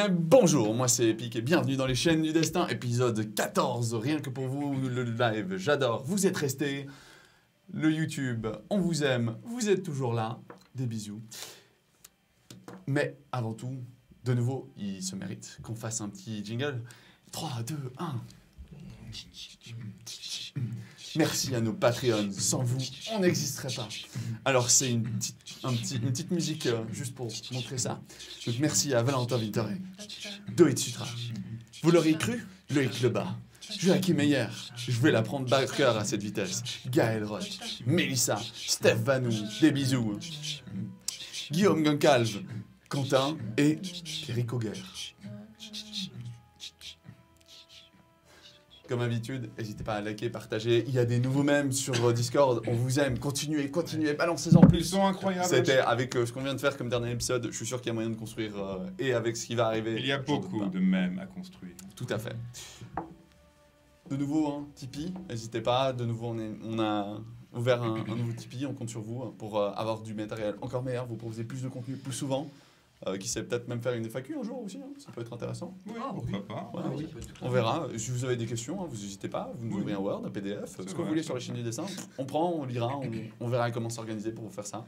Bonjour, moi c'est Epic et bienvenue dans les chaînes du destin, épisode 14, rien que pour vous, le live, j'adore, vous êtes restés, le YouTube, on vous aime, vous êtes toujours là, des bisous. Mais avant tout, de nouveau, il se mérite qu'on fasse un petit jingle. 3, 2, 1. Merci à nos Patreons, sans vous, on n'existerait pas. Alors c'est une petite musique juste pour montrer ça. Donc merci à Valentin Vittoré, Doit Sutra. Vous l'auriez cru, Loïc Lebas, Joachim Meyer, je vais la prendre par cœur à cette vitesse. Gaël Roth, Mélissa, Steph Vanou, des bisous. Guillaume Goncalves, Quentin et Pierrick Auguer. Comme d'habitude, n'hésitez pas à liker, partager. Il y a des nouveaux mèmes sur Discord. On vous aime. Continuez, balancez-en plus. Ils sont incroyables. C'était avec ce qu'on vient de faire comme dernier épisode. Je suis sûr qu'il y a moyen de construire et avec ce qui va arriver. Il y a beaucoup de mèmes à construire. Tout à fait. De nouveau, hein, Tipeee, n'hésitez pas. De nouveau, on a ouvert un nouveau Tipeee. On compte sur vous pour avoir du matériel encore meilleur. Vous proposer plus de contenu plus souvent. Qui sait peut-être même faire une FAQ un jour aussi, hein. Ça peut être intéressant. Oui, pourquoi pas. Ouais, oui. On verra. Si vous avez des questions, hein, vous n'hésitez pas. Vous nous ouvrez un Word, un PDF, ce que vous voulez sur la chaîne du dessin. On prend, on lira, on verra comment s'organiser pour vous faire ça.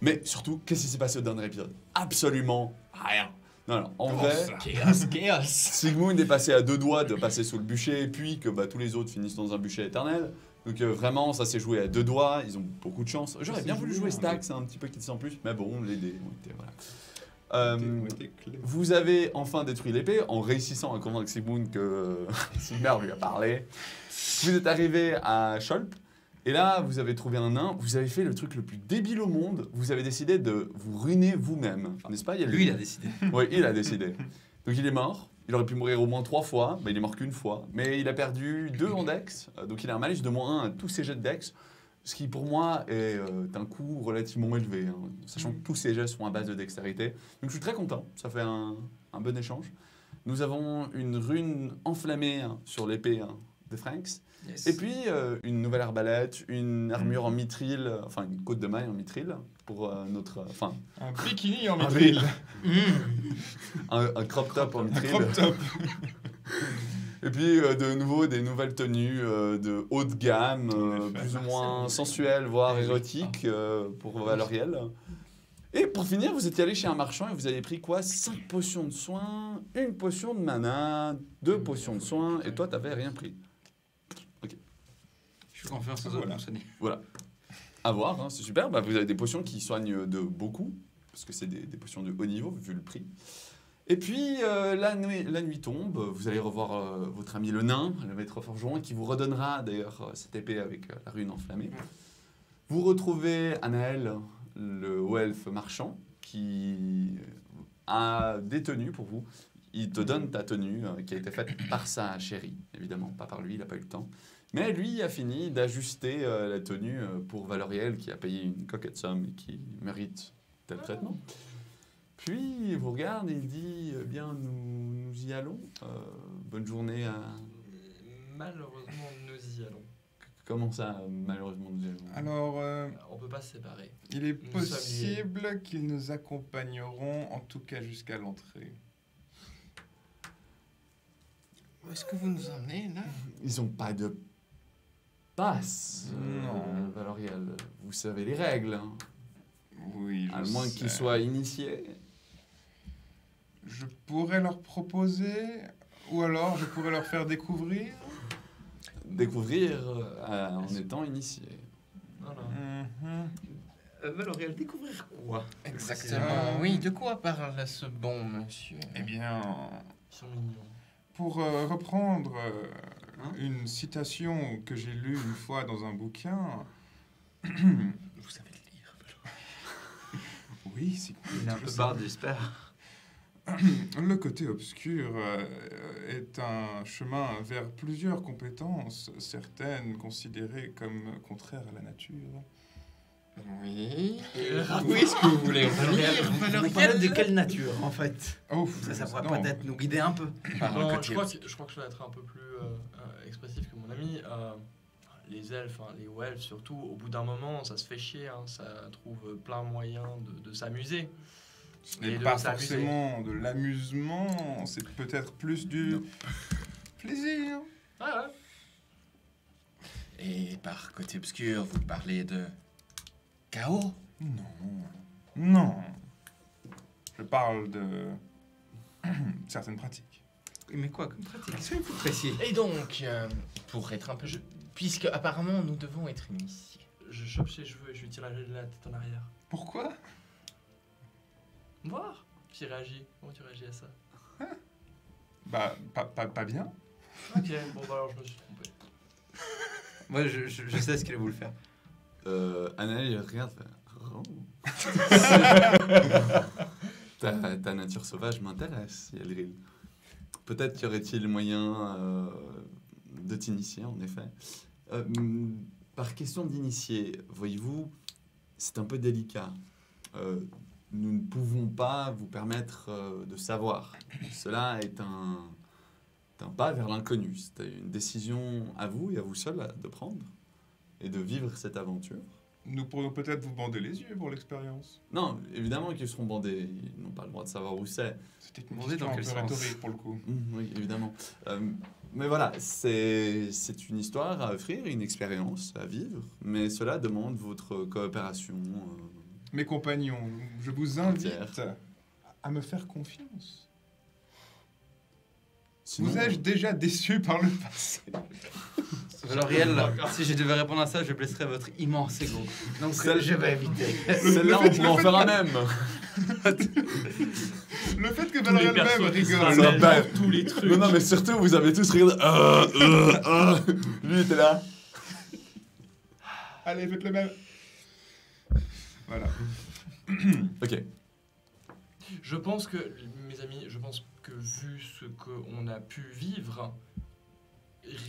Mais surtout, qu'est-ce qui s'est passé au dernier épisode? Absolument rien. Non, en vrai, Chaos. Sigmund est passé à 2 doigts de passer sous le bûcher, puis que tous les autres finissent dans un bûcher éternel. Donc vraiment, ça s'est joué à 2 doigts, ils ont beaucoup de chance. J'aurais bien voulu jouer Stax, un petit peu qui sans plus, mais bon, les dés ont été, voilà. Vous avez enfin détruit l'épée en réussissant à convaincre Sigmund que Sigmar lui a parlé. Vous êtes arrivé à Scholp, et là, vous avez trouvé un nain, vous avez fait le truc le plus débile au monde, vous avez décidé de vous ruiner vous-même, n'est-ce pas? Lui, il a décidé. Oui, il a décidé. Donc il est mort. Il aurait pu mourir au moins 3 fois, mais il est mort qu'une fois. Mais il a perdu 2 en dex, donc il a un malus de -1 à tous ses jets de dex, ce qui pour moi est un coût relativement élevé, hein, sachant que tous ses jets sont à base de dextérité. Donc je suis très content, ça fait un bon échange. Nous avons une rune enflammée sur l'épée de Franks, Yes. et puis une nouvelle arbalète, une armure en mithril, enfin une côte de maille en mithril, pour notre... Enfin, un bikini en mithril. un crop top en mithril. Un crop top. Et puis de nouveau des nouvelles tenues de haut de gamme, plus ou moins sensuelles, voire érotiques pour Valoriel. Et pour finir, vous étiez allé chez un marchand et vous avez pris quoi? 5 potions de soins, 1 potion de mana, 2 potions de soins, et toi t'avais rien pris. Ok. Je suis confiance aux autres, Voilà. À voir, hein, c'est super. Vous avez des potions qui soignent de beaucoup, parce que c'est des potions de haut niveau, vu le prix. Et puis, la nuit tombe, vous allez revoir votre ami le nain, le maître forgeron, qui vous redonnera d'ailleurs cette épée avec la rune enflammée. Vous retrouvez Anaël, le haut elfe marchand, qui a des tenues pour vous. Il te donne ta tenue, qui a été faite par sa chérie, évidemment, pas par lui, il n'a pas eu le temps. Mais lui a fini d'ajuster la tenue pour Valoriel, qui a payé une coquette somme et qui mérite tel traitement. Puis il vous regarde et il dit bien, nous y allons. Bonne journée à... Malheureusement, nous y allons. Comment ça, malheureusement, nous y allons? Alors, On peut pas se séparer. il est Nous sommes possible qu'ils nous accompagneront, en tout cas jusqu'à l'entrée. Où est-ce que vous nous emmenez, là? Ils n'ont pas de passe, Non. Valoriel. Vous savez les règles. Hein. Oui, je À moins sais. qu'ils soient initiés. Je pourrais leur proposer, ou alors je pourrais leur faire découvrir. Découvrir en étant initiés. Voilà. Valoriel, découvrir quoi? Exactement. Oui, de quoi parle ce bon monsieur? Eh bien, Ils sont mignons. pour reprendre une citation que j'ai lue une fois dans un bouquin... Vous savez le lire. Oui, c'est Il est un peu barde, j'espère. Le côté obscur est un chemin vers plusieurs compétences, certaines considérées comme contraires à la nature. Oui. Où est-ce que vous voulez en lire? Vous parlez de quelle nature, en fait? Oh, Ça pourrait non. peut-être nous guider un peu. Par le Non, côté je crois que je vais être un peu plus expressif que mon ami. Les elfes, les hauts elfes surtout, au bout d'un moment, ça se fait chier. Ça trouve plein moyen de s'amuser. Ce n'est Et de pas s'amuser. forcément de l'amusement, c'est peut-être plus du Non. plaisir. Ouais, ouais. Et par côté obscur, vous parlez de chaos? Non. Non. Je parle de certaines pratiques. Oui, mais quoi comme pratique? Soyez plus précis. Et donc, pour être un peu... Puisque apparemment nous devons être initiés. Je chope ses cheveux et je lui tire la tête en arrière. Pourquoi? Voir qui réagit. Comment tu réagis à ça? Bah, pas bien. Ok, bon bah alors je me suis trompé. Moi, je sais ce qu'elle voulu faire. Anaël, il regarde. Oh. Ta nature sauvage m'intéresse, Yelril. Peut-être y aurait-il moyen de t'initier, en effet. Par question d'initier, voyez-vous, c'est un peu délicat. Nous ne pouvons pas vous permettre de savoir. Cela est un pas vers l'inconnu. C'est une décision à vous et à vous seul de prendre et de vivre cette aventure. Nous pourrions peut-être vous bander les yeux pour l'expérience. Non, évidemment qu'ils seront bandés. Ils n'ont pas le droit de savoir où c'est. C'était une Bandés dans question un quel peu sens? rhétorique pour le coup. Oui, évidemment. Mais voilà, c'est une histoire à offrir, une expérience à vivre. Mais cela demande votre coopération. Mes compagnons, je vous invite Entière. à me faire confiance. Sinon, Vous ai-je déjà déçu par le passé? L'Oriel, si je devais répondre à ça, je blesserais votre immense ego. Donc, Celle- je vais éviter. celle-là, on pourrait en faire un même. Le fait que Tous les Valérian même persos qui se rigole. ramènent, Ça va. tous les trucs. Non, non, mais surtout, vous avez tous regardé. Lui il était là. Allez, faites le même. Voilà. Ok. Je pense que, mes amis, je pense que vu ce qu'on a pu vivre,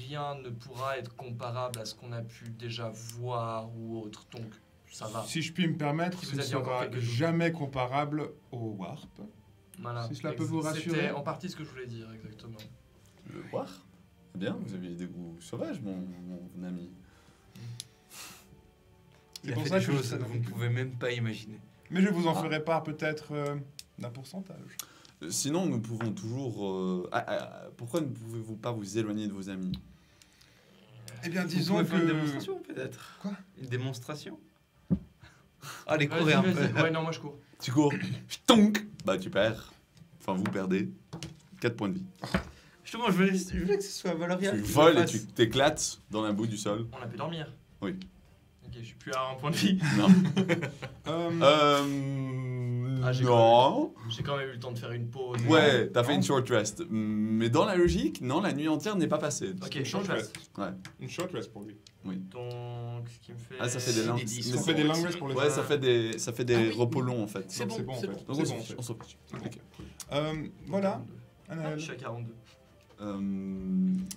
rien ne pourra être comparable à ce qu'on a pu déjà voir ou autre. Donc, ça va. Si je puis me permettre, Si ce vous ne aviez encore sera quelques doutes. jamais comparable au Warp. Voilà. Si cela peut vous rassurer. C'était en partie ce que je voulais dire, exactement. Le voir. Bien, vous aviez des goûts sauvages, mon ami. C'est Il a pour fait ça des que choses que vous ne pouvez même pas imaginer. Mais je vous en ferai part peut-être d'un pourcentage. Sinon, nous pouvons toujours. Pourquoi ne pouvez-vous pas vous éloigner de vos amis? Eh bien, Vous disons pouvez faire une que... démonstration, peut-être. Quoi? Une démonstration? Allez, Vas-y, courez un peu. vas-y. Ouais, non, moi je cours. Tu cours. Tonk. Bah, tu perds. Enfin, vous perdez 4 points de vie. Justement, je voulais que ce soit Valoria. Tu qui le voles et fasse. tu t'éclates dans la boue du sol. On a pu dormir. Oui. Ok, je suis plus à un point de vie. Non. Ah, j'ai Non. J'ai quand même eu le temps de faire une pause. Ouais, t'as fait Non. une short rest. Mais dans la logique, non, la nuit entière n'est pas passée. Ok, Une short short rest. Une short rest pour lui. Donc, ce qui me fait. Ah, ça fait des longues. dix. mais On fait des long rests pour les Ouais, ça fait des Ah oui. repos longs en fait. C'est Donc bon, c'est bon, en c'est fait. bon. Donc C'est on bon, en s'en fait. on s'en fiche. Ok. Voilà. Ah, Anaël. je suis à 42.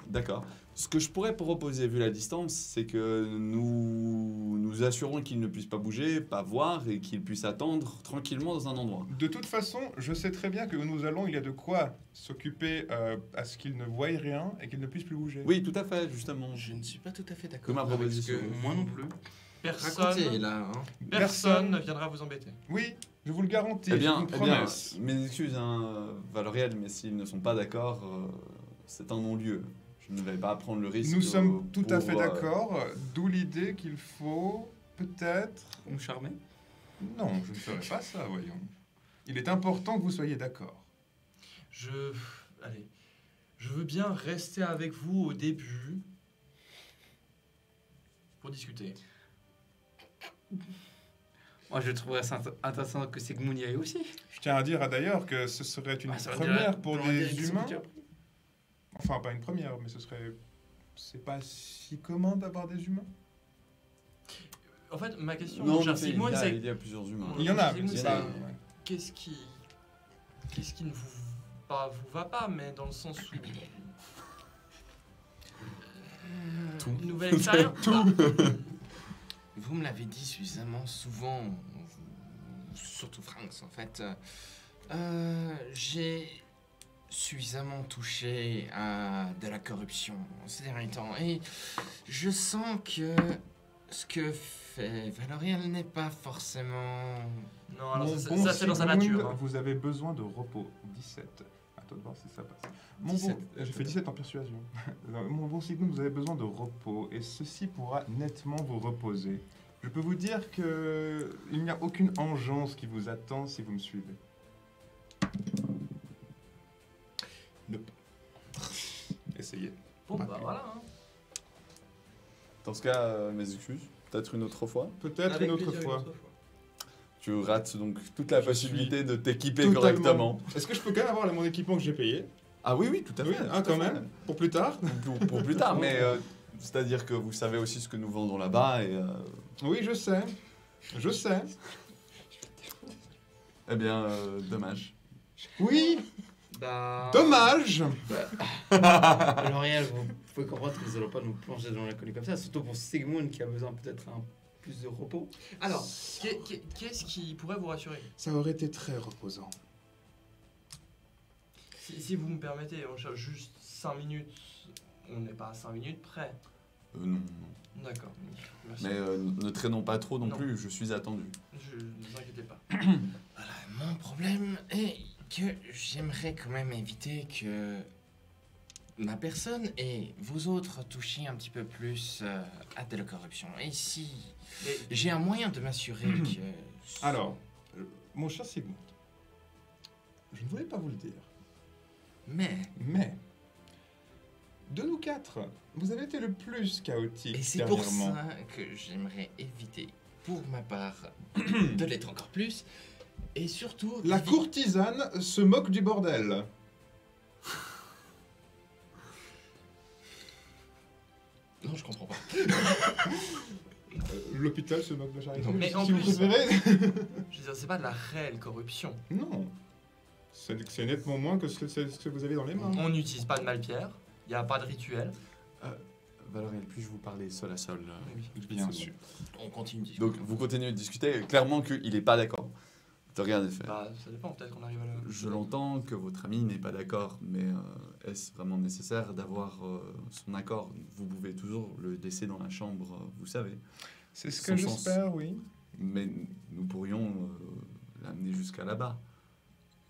D'accord. Ce que je pourrais proposer, vu la distance, c'est que nous assurons qu'il ne puisse pas bouger, pas voir, et qu'il puisse attendre tranquillement dans un endroit. De toute façon, je sais très bien que où nous allons, il y a de quoi s'occuper à ce qu'il ne voie rien et qu'il ne puisse plus bouger. Oui, tout à fait, justement. Je ne suis pas tout à fait d'accord. Comme ma avec proposition. ce que- Moi non plus. Racontez, Personne, là. Hein. personne ne viendra vous embêter. Oui, je vous le garantis. Eh bien, c'est une eh bien, promesse. mes excuses, hein, Valoriel, mais s'ils ne sont pas d'accord, c'est un non-lieu. Je ne vais pas prendre le risque. Nous sommes tout à pour, fait d'accord, d'où l'idée qu'il faut peut-être... Vous me charmez? Non, je ne ferai pas ça, voyons. Il est important que vous soyez d'accord. Allez. Je veux bien rester avec vous au début. Pour discuter. Moi, je trouverais ça intéressant que Sigmund y aille aussi. Je tiens à dire d'ailleurs que ce serait une Ah, ça veut première dire- pour ça veut dire des qu'ils sont humains. petits. Enfin, pas une première, mais ce serait... C'est pas si commun d'avoir des humains. En fait, ma question, Non, cher mais Sigmund, il c'est y a plusieurs humains. Il y en a, Sigmund, mais c'est- c'est pas... qu'est-ce qui ne vous va pas, mais dans le sens où Tout. une nouvelle expérience. Vous me l'avez dit suffisamment souvent, surtout Franks en fait. J'ai suffisamment touché à de la corruption ces derniers temps et je sens que Ce que fait Valoriel n'est pas forcément... Non, alors Mon ça, bon ça, c'est dans sa Sigmund, nature. Hein. Vous avez besoin de repos. 17. À toi de voir si ça passe. Mon 17. bon... J'ai fait 17 en persuasion. Mon bon Sigmund, vous avez besoin de repos et ceci pourra nettement vous reposer. Je peux vous dire que il n'y a aucune engeance qui vous attend si vous me suivez. Nope. Essayez. Bon, Pas bah plus. voilà. Hein. Dans ce cas, mes excuses. Peut-être une autre fois. Peut-être Avec une autre plaisir, fois. Tu rates donc toute la Je possibilité de t'équiper Totalement. correctement. Est-ce que je peux quand même avoir mon équipement que j'ai payé? Ah oui, oui, tout à fait. Oui, tout hein, à quand fait. même. Pour plus tard. Pour plus tard, mais c'est-à-dire que vous savez aussi ce que nous vendons là-bas et Oui, je sais. Je sais. eh bien, dommage. Oui, Bah... dommage. L'Oréal, vous pouvez comprendre que nous allons pas nous plonger dans l'inconnu comme ça, surtout pour Sigmund qui a besoin peut-être un plus de repos. Alors, qu'est-ce qui pourrait vous rassurer? Ça aurait été très reposant. Si vous me permettez, on cherche juste 5 minutes. On n'est pas à 5 minutes près. Non, non. D'accord. Merci. Mais ne traînons pas trop non Non. plus, je suis attendu. Ne vous inquiétez pas. Voilà, mon problème est que j'aimerais quand même éviter que ma personne et vous autres touchiez un petit peu plus à de la corruption. Et si Mais j'ai un moyen de m'assurer que... Alors, mon cher Sigmund, je ne voulais pas vous le dire, Mais... de nous quatre, vous avez été le plus chaotique Et c'est pour dernièrement. ça que j'aimerais éviter, pour ma part, de l'être encore plus. Et surtout... La courtisane se moque du bordel. Non, je comprends pas. L'hôpital se moque de la charité. Non, mais en si vous plus- préférez. je veux dire, c'est pas de la réelle corruption. Non. C'est nettement moins que ce que vous avez dans les mains. On n'utilise pas de malpierre. Il n'y a pas de rituel. Valoriel, puis-je vous parler seul à seul Bien sûr. On continue. Donc, vous continuez de discuter. Clairement qu'il n'est pas d'accord. De rien de fait. Bah, ça dépend. Peut-être qu'on arrive à la... Je l'entends que votre ami n'est pas d'accord, mais est-ce vraiment nécessaire d'avoir son accord? Vous pouvez toujours le laisser dans la chambre, vous savez. C'est ce Son que sens. j'espère, oui. Mais nous pourrions l'amener jusqu'à là-bas.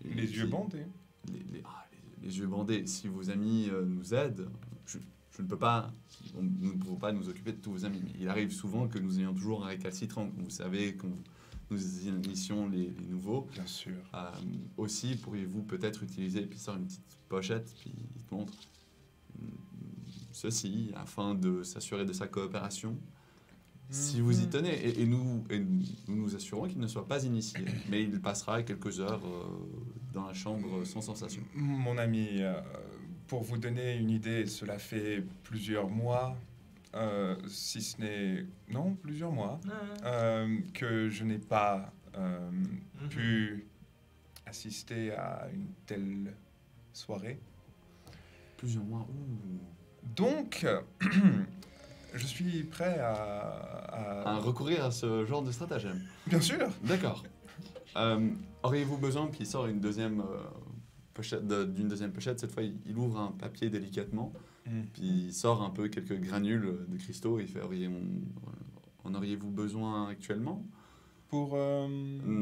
Et Les puis- yeux bandés. les yeux bandés. Si vos amis nous aident, je ne peux pas, nous ne pouvons pas nous occuper de tous vos amis. Mais il arrive souvent que nous ayons toujours un récalcitrant. Vous savez, quand nous initions les nouveaux. Bien sûr. Aussi, pourriez-vous peut-être utiliser, puis il sort une petite pochette, puis il te montre ceci, afin de s'assurer de sa coopération. Si vous y tenez, et nous nous assurons qu'il ne soit pas initié, mais il passera quelques heures dans la chambre sans sensation. Mon ami, pour vous donner une idée, cela fait plusieurs mois, si ce n'est... Non, plusieurs mois, que je n'ai pas pu assister à une telle soirée. Plusieurs mois. Donc, je suis prêt à... Recourir à ce genre de stratagème. Bien sûr. D'accord. Auriez-vous besoin, puis il sort une deuxième pochette, d'une deuxième pochette, cette fois il ouvre un papier délicatement, puis il sort un peu quelques granules de cristaux, et il fait, en auriez-vous besoin actuellement? Pour...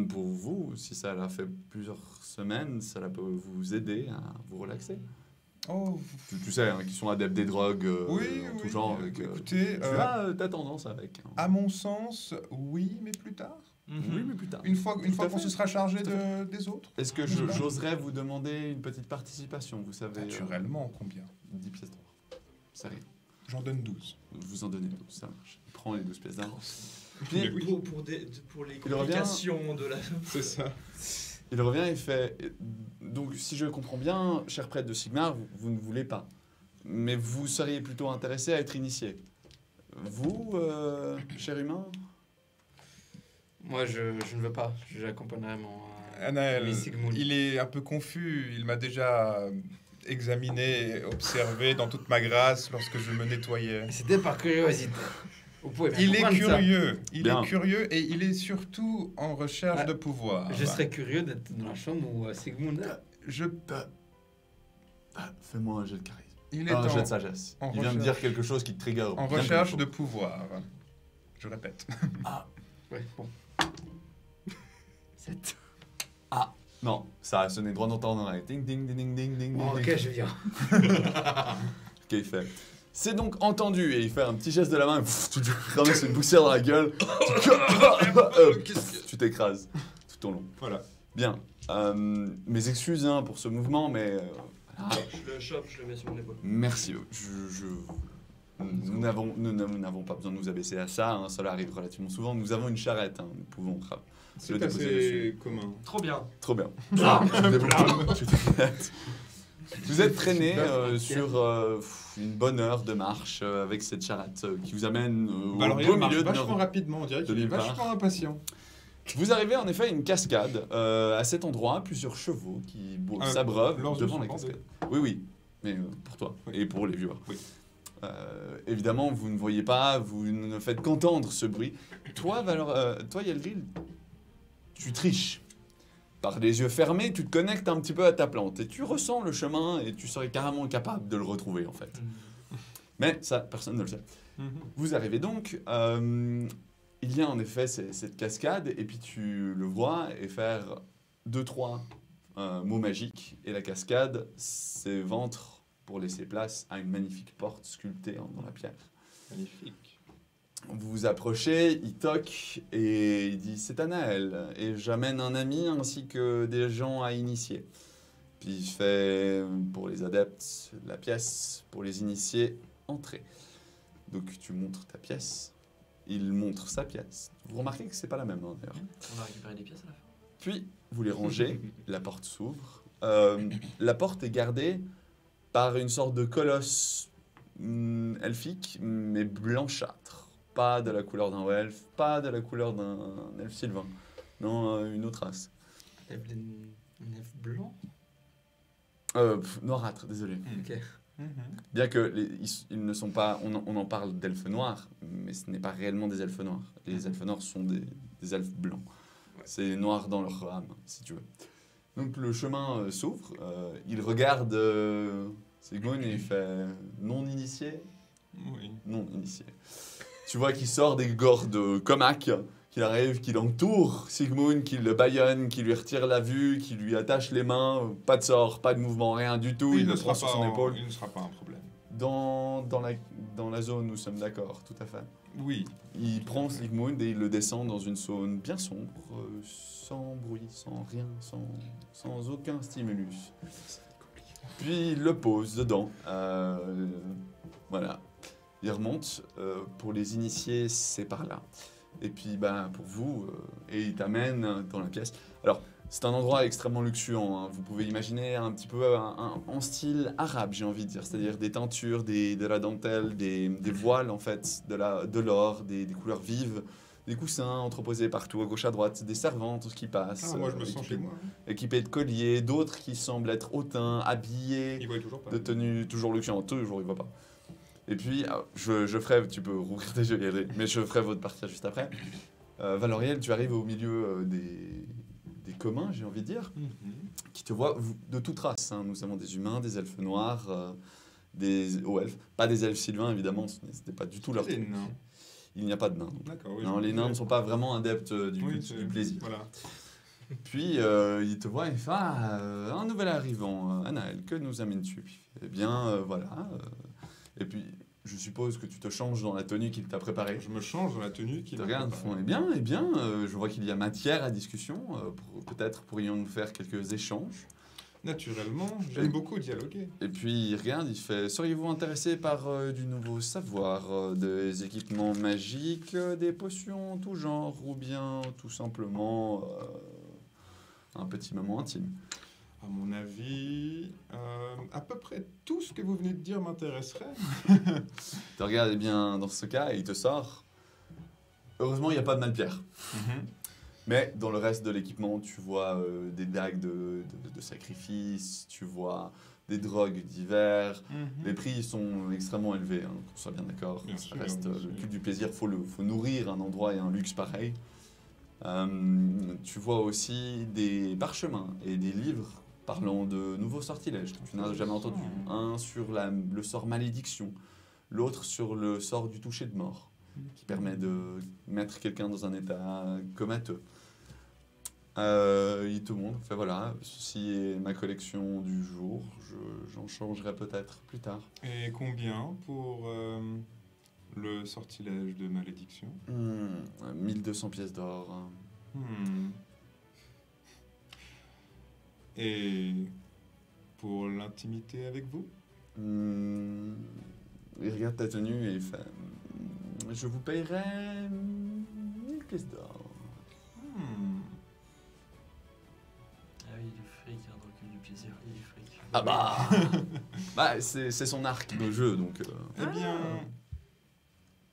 Pour vous, si ça l'a fait plusieurs semaines, cela peut vous aider à vous relaxer. Oh, Tu sais, hein, qui sont adeptes des drogues oui, en tout oui. genre. et que Écoutez, tu as ta tendance avec. Hein. à mon sens, oui, mais plus tard. Oui, mais plus tard. Une fois Tout à qu'on fait. se sera chargé Tout à des autres. Est-ce que Je sais pas. j'oserais vous demander une petite participation? Vous savez, Naturellement, combien 10 pièces d'or. C'est rien. J'en donne 12. Vous en donnez 12, ça marche. Il prend les 12 pièces d'or. Mais Puis, oui. Pour les Il revient. complications de la... C'est ça. il revient et fait... Donc, si je comprends bien, cher prêtre de Sigmar, vous ne voulez pas. Mais vous seriez plutôt intéressé à être initié. Vous, cher humain? Moi, je ne veux pas. J'accompagnerai mon Anaël, ami Sigmund. il est un peu confus. Il m'a déjà examiné, observé dans toute ma grâce lorsque je me nettoyais. C'était par curiosité. Vous pouvez bien Il est comprendre ça. curieux. Il Bien. est curieux et il est surtout en recherche Ah, de pouvoir. Je serais curieux d'être dans la chambre où Sigmund est. Je... Fais-moi un jet de charisme. Il est Un jet de en, sagesse. en Il vient de recherche- dire quelque chose qui te trigger. en bien recherche comme de il faut. pouvoir. Je répète. Ouais, bon. 7. Non, ça a sonné droit dans ton oreille. Ding, ding, ding, ding, ding, ding. Bon, ding. ok, je viens. Ok, il fait. C'est donc entendu, et il fait un petit geste de la main, et pff, tu te ramasses une poussière dans la gueule, tu t'écrases tout au long. Voilà. Bien. Mes excuses hein, pour ce mouvement, mais voilà. Je le chope, je le mets sur mon épaule. Merci. Nous n'avons pas besoin de nous abaisser à ça, hein, cela arrive relativement souvent. Nous avons une charrette, hein, nous pouvons C'est le déposer assez commun. Trop bien. Trop bien. Ah, Vous êtes traîné sur une bonne heure de marche avec cette charrette qui vous amène au Valorian beau marche milieu de vachement Nord. rapidement, on dirait de qu'il est nulle part. vachement impatient. Vous arrivez en effet à une cascade. À cet endroit, plusieurs chevaux qui s'abreuvent leurs devant yeux la sont cascade. bandés. Oui, mais pour toi Oui. et pour les viewers. Oui. Évidemment, vous ne voyez pas, vous ne faites qu'entendre ce bruit. Toi, Yelril, tu triches. Par les yeux fermés, tu te connectes un petit peu à ta plante et tu ressens le chemin et tu serais carrément capable de le retrouver en fait. Mais ça, personne ne le sait. Vous arrivez donc, il y a en effet cette cascade et puis tu le vois et faire 2-3 mots magiques et la cascade s'éventre pour laisser place à une magnifique porte sculptée dans la pierre. Magnifique. Vous vous approchez, il toque et il dit c'est Anaël et j'amène un ami ainsi que des gens à initier. Puis il fait pour les adeptes la pièce, pour les initiés entrée. Donc tu montres ta pièce, il montre sa pièce. Vous remarquez que c'est pas la même hein, d'ailleurs. On va récupérer des pièces à la fin. Puis vous les rangez, la porte s'ouvre. La porte est gardée par une sorte de colosse elfique mais blanchâtre. Pas de la couleur d'un elfe, pas de la couleur d'un elfe sylvain. Non, une autre race. Un elfe blanc. Noirâtre, désolé. Ok. Bien que ils ne sont pas, on en parle d'elfes noirs, mais ce n'est pas réellement des elfes noirs. Les elfes noirs sont des elfes blancs. Ouais. C'est noir dans leur âme, si tu veux. Donc le chemin s'ouvre. Il regarde Sigmund et il fait non initié, Oui. non initié. Tu vois qu'il sort des gordes de Comac, qu'il arrive, qu'il entoure Sigmund, qu'il le bâillonne, qu'il lui retire la vue, qu'il lui attache les mains, pas de sort, pas de mouvement, rien du tout, il le prend sur son épaule. Il ne sera pas un problème. Dans la zone, nous sommes d'accord, tout à fait. Oui. Il prend Sigmund et il le descend dans une zone bien sombre, sans bruit, sans rien, sans aucun stimulus. Puis il le pose dedans. Voilà. Il remonte. Pour les initiés, c'est par là. Et puis, pour vous, et il t'amène dans la pièce. Alors, c'est un endroit extrêmement luxuant. Hein. Vous pouvez imaginer un petit peu en style arabe, j'ai envie de dire. C'est-à-dire des teintures, de la dentelle, des voiles, en fait, de l'or, des couleurs vives, des coussins entreposés partout, à gauche, à droite, des servantes qui passent. Ah, moi, je me sens chez moi. Équipés de colliers, d'autres qui semblent être hautains, habillés Il voit toujours pas. de tenues toujours luxuantes. Toujours, il ne voit pas. Et puis, je ferai, tu peux rouvrir tes yeux, Yadri, mais je ferai votre partie juste après. Valoriel, tu arrives au milieu des communs, j'ai envie de dire, qui te voient de toute race. Hein. Nous avons des humains, des elfes noirs, des hauts elfes. Pas des elfes sylvains, évidemment, ce n'était pas du tout leur Les truc. nains. Il n'y a pas de nains. D'accord, oui. Non, les nains ne sont pas vraiment adeptes du plaisir. Voilà. Puis, il te voit et fait un nouvel arrivant, Anaël, que nous amènes-tu? Eh bien, voilà. Et puis, je suppose que tu te changes dans la tenue qu'il t'a préparée. Je me change dans la tenue Tu qu'il te a regardes, préparée. eh bien, je vois qu'il y a matière à discussion. Peut-être pourrions-nous faire quelques échanges. Naturellement, j'aime beaucoup dialoguer. Et puis, il regarde, il fait, seriez-vous intéressé par du nouveau savoir, des équipements magiques, des potions en tout genre, ou bien tout simplement un petit moment intime? À mon avis, à peu près tout ce que vous venez de dire m'intéresserait. Tu te regardes, eh bien, dans ce cas, et il te sort. Heureusement, il n'y a pas de malpierre. Mais dans le reste de l'équipement, tu vois des dagues de sacrifice, tu vois des drogues divers. Les prix sont extrêmement élevés, hein, qu'on soit bien d'accord. Bien Ça sûr, reste bien le sûr. culte du plaisir, faut nourrir un endroit et un luxe pareil. Tu vois aussi des parchemins et des livres parlant de nouveaux sortilèges que tu n'as jamais entendu. Un sur le sort malédiction, l'autre sur le sort du toucher de mort. qui permet de mettre quelqu'un dans un état comateux. Il te montre, fait voilà, ceci est ma collection du jour, j'en changerai peut-être plus tard. Et combien pour le sortilège de malédiction? 1200 pièces d'or. Et pour l'intimité avec vous? Il regarde ta tenue et il fait je vous payerai 1000 pièces d'or. Ah oui, du fric, un recul du plaisir, il y a du fric. Ah bah, bah c'est son arc de jeu donc. Eh bien,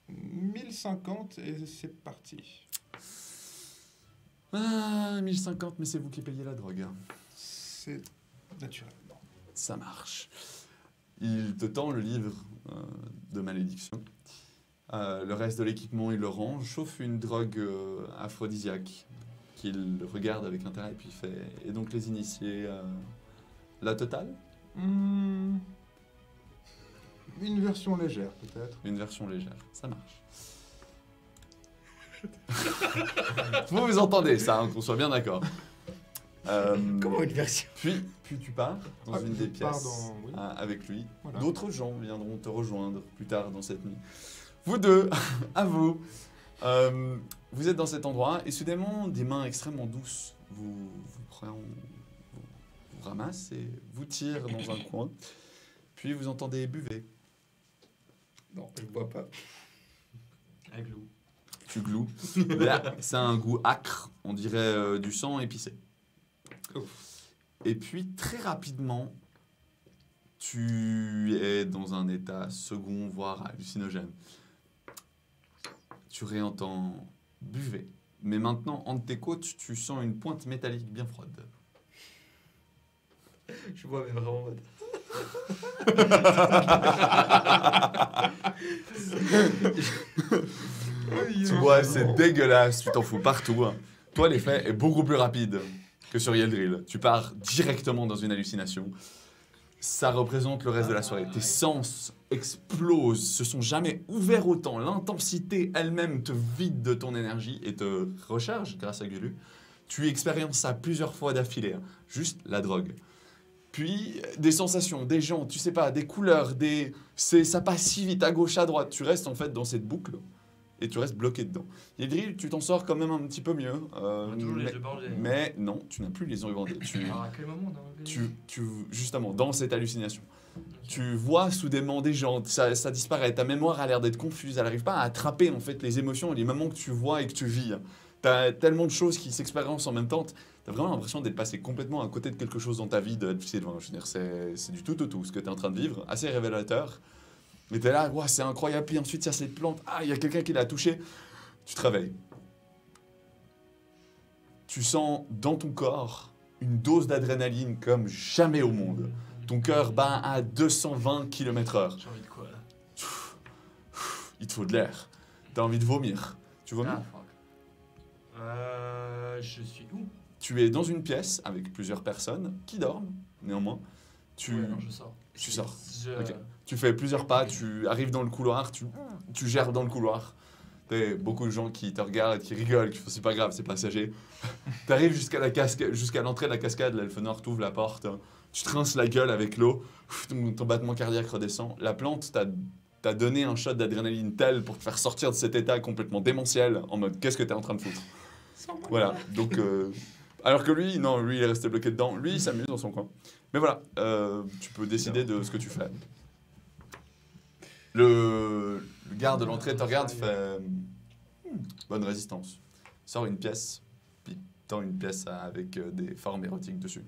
1050 et c'est parti. 1050, mais c'est vous qui payez la drogue. C'est naturellement. Ça marche. Il te tend le livre de malédiction. Le reste de l'équipement, il le range, sauf une drogue aphrodisiaque qu'il regarde avec intérêt et puis il fait. Et donc les initiés, la totale? Une version légère, peut-être. Une version légère, ça marche. Vous entendez ça, hein, qu'on soit bien d'accord. Comment une version? Puis tu pars dans une je des pars pièces oui. avec lui. Voilà. D'autres gens viendront te rejoindre plus tard dans cette nuit. Vous deux, à vous. Vous êtes dans cet endroit et soudainement, des mains extrêmement douces vous ramassent et vous tirent dans un coin. Puis vous entendez buvez. Non, je bois pas. Avec l'eau. Tu gloues. Là, c'est un goût acre, on dirait du sang épicé. Et puis très rapidement, tu es dans un état second, voire hallucinogène. Tu réentends buvez. Mais maintenant, entre tes côtes, tu sens une pointe métallique bien froide. Je bois, mais vraiment en mode. Tu vois, c'est dégueulasse, tu t'en fous partout. Hein. Toi, l'effet est beaucoup plus rapide que sur Yeldril. Tu pars directement dans une hallucination. Ça représente le reste de la soirée. Tes sens explosent, se sont jamais ouverts autant. L'intensité elle-même te vide de ton énergie et te recharge grâce à Gulu. Tu expériences ça plusieurs fois d'affilée. Hein. Juste la drogue. Puis des sensations, des gens, tu sais pas, des couleurs, ça passe si vite à gauche, à droite. Tu restes en fait dans cette boucle et tu restes bloqué dedans. Yeldril, tu t'en sors quand même un petit peu mieux. On a toujours les yeux bandés. Mais non, tu n'as plus les yeux bandés. Alors à quel moment on a enlevé Justement, dans cette hallucination, tu vois soudainement des gens, ça disparaît. Ta mémoire a l'air d'être confuse, elle n'arrive pas à attraper en fait les émotions et les moments que tu vois et que tu vis. T'as tellement de choses qui s'expériencent en même temps. T'as vraiment l'impression d'être passé complètement à côté de quelque chose dans ta vie, de Sylvain. Je veux dire, c'est du tout au tout ce que tu es en train de vivre, assez révélateur. Mais t'es là, wow, c'est incroyable. Puis ensuite, il y a cette plante. Ah, il y a quelqu'un qui l'a touché. Tu te réveilles. Tu sens dans ton corps une dose d'adrénaline comme jamais au monde. Ton cœur bat à 220 km/h. J'ai envie de quoi là? Il te faut de l'air. T'as envie de vomir. Tu vomis? Ah, fuck. Je suis où? Tu es dans une pièce avec plusieurs personnes qui dorment, néanmoins. Ouais, non, je sors. Tu sors. Je... Ok. Tu fais plusieurs pas, tu arrives dans le couloir, tu gères dans le couloir. T'as beaucoup de gens qui te regardent, qui rigolent, qui font c'est pas grave, c'est passager. T'arrives jusqu'à l'entrée de la cascade, l'elfenor t'ouvre la porte, tu te rinces la gueule avec l'eau, ton battement cardiaque redescend. La plante t'a donné un shot d'adrénaline tel pour te faire sortir de cet état complètement démentiel, en mode qu'est-ce que t'es en train de foutre. Voilà, donc... alors que lui, non, lui il est resté bloqué dedans. Lui il s'amuse dans son coin. Mais voilà, tu peux décider de ce que tu fais. Le garde de l'entrée te regarde, fait bonne résistance. Sort une pièce, puis tend une pièce avec des formes érotiques dessus.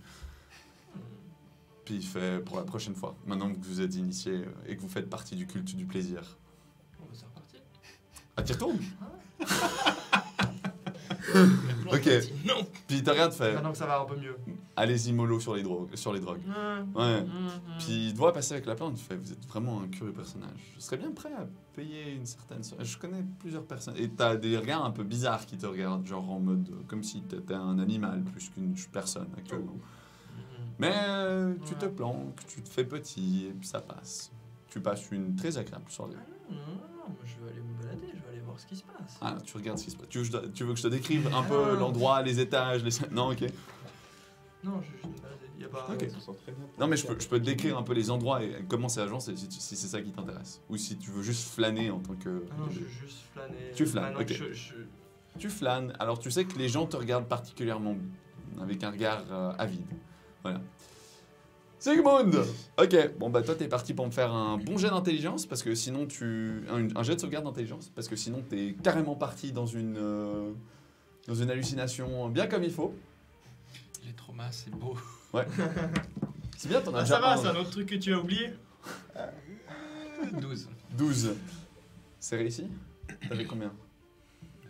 Puis il fait pour la prochaine fois, maintenant que vous êtes initié et que vous faites partie du culte du plaisir. Bon, bah, c'est reparti. Ah, t'y retournes? Ok. Non. Puis il te regarde, fait Maintenant que ça va un peu mieux. allez-y mollo sur les drogues. Ouais. Puis il te voit passer avec la plante, il fait vous êtes vraiment un curieux personnage. Je serais bien prêt à payer une certaine somme. Je connais plusieurs personnes. Et t'as des regards un peu bizarres qui te regardent, genre en mode comme si t'étais un animal plus qu'une personne actuellement. Mais tu te planques, tu te fais petit et puis ça passe. Tu passes une très agréable soirée. Non, je vais aller me balader, je vais aller voir voir ce qui se passe. Ah, tu regardes ce qui se passe. Tu veux que je te décrive un peu l'endroit, les étages, les... Non, ok. Non, je juste me balader. Y a pas. Ok. Ça sent très bien. Non, mais je peux te décrire un peu les endroits et comment c'est agencé si c'est ça qui t'intéresse. Ou si tu veux juste flâner en tant que... Non, je veux juste flâner. Tu flânes, Maintenant que ok. je- Tu flânes, alors tu sais que les gens te regardent particulièrement avec un regard avide. Voilà. Sigmund! Ok, bon bah toi t'es parti pour me faire un bon jet d'intelligence parce que sinon un jet de sauvegarde d'intelligence parce que sinon t'es carrément parti dans une hallucination bien comme il faut. Les traumas, c'est beau. C'est bien, t'en as Ah, déjà ça va, un. c'est un autre truc que tu as oublié. 12. 12. C'est réussi? T'as fait combien?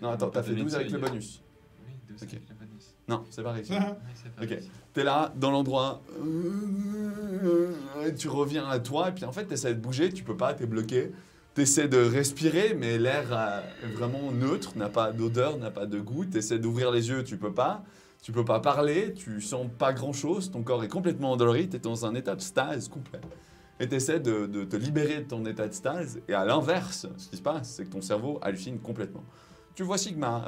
Non, attends, t'as fait 12 avec le bonus. Oui, 12 Ok. avec le bonus. Non, c'est pas réussi. Oui, c'est pas Ok. réussi. T'es là, dans l'endroit, et tu reviens à toi, et puis en fait, t'essaies de bouger, tu peux pas, t'es bloqué. T'essaies de respirer, mais l'air est vraiment neutre, n'a pas d'odeur, n'a pas de goût. T'essaies d'ouvrir les yeux, tu peux pas parler, tu sens pas grand-chose, ton corps est complètement endolori, t'es dans un état de stase complet. Et t'essaies de te libérer de ton état de stase, et à l'inverse, ce qui se passe, c'est que ton cerveau hallucine complètement. Tu vois Sigmar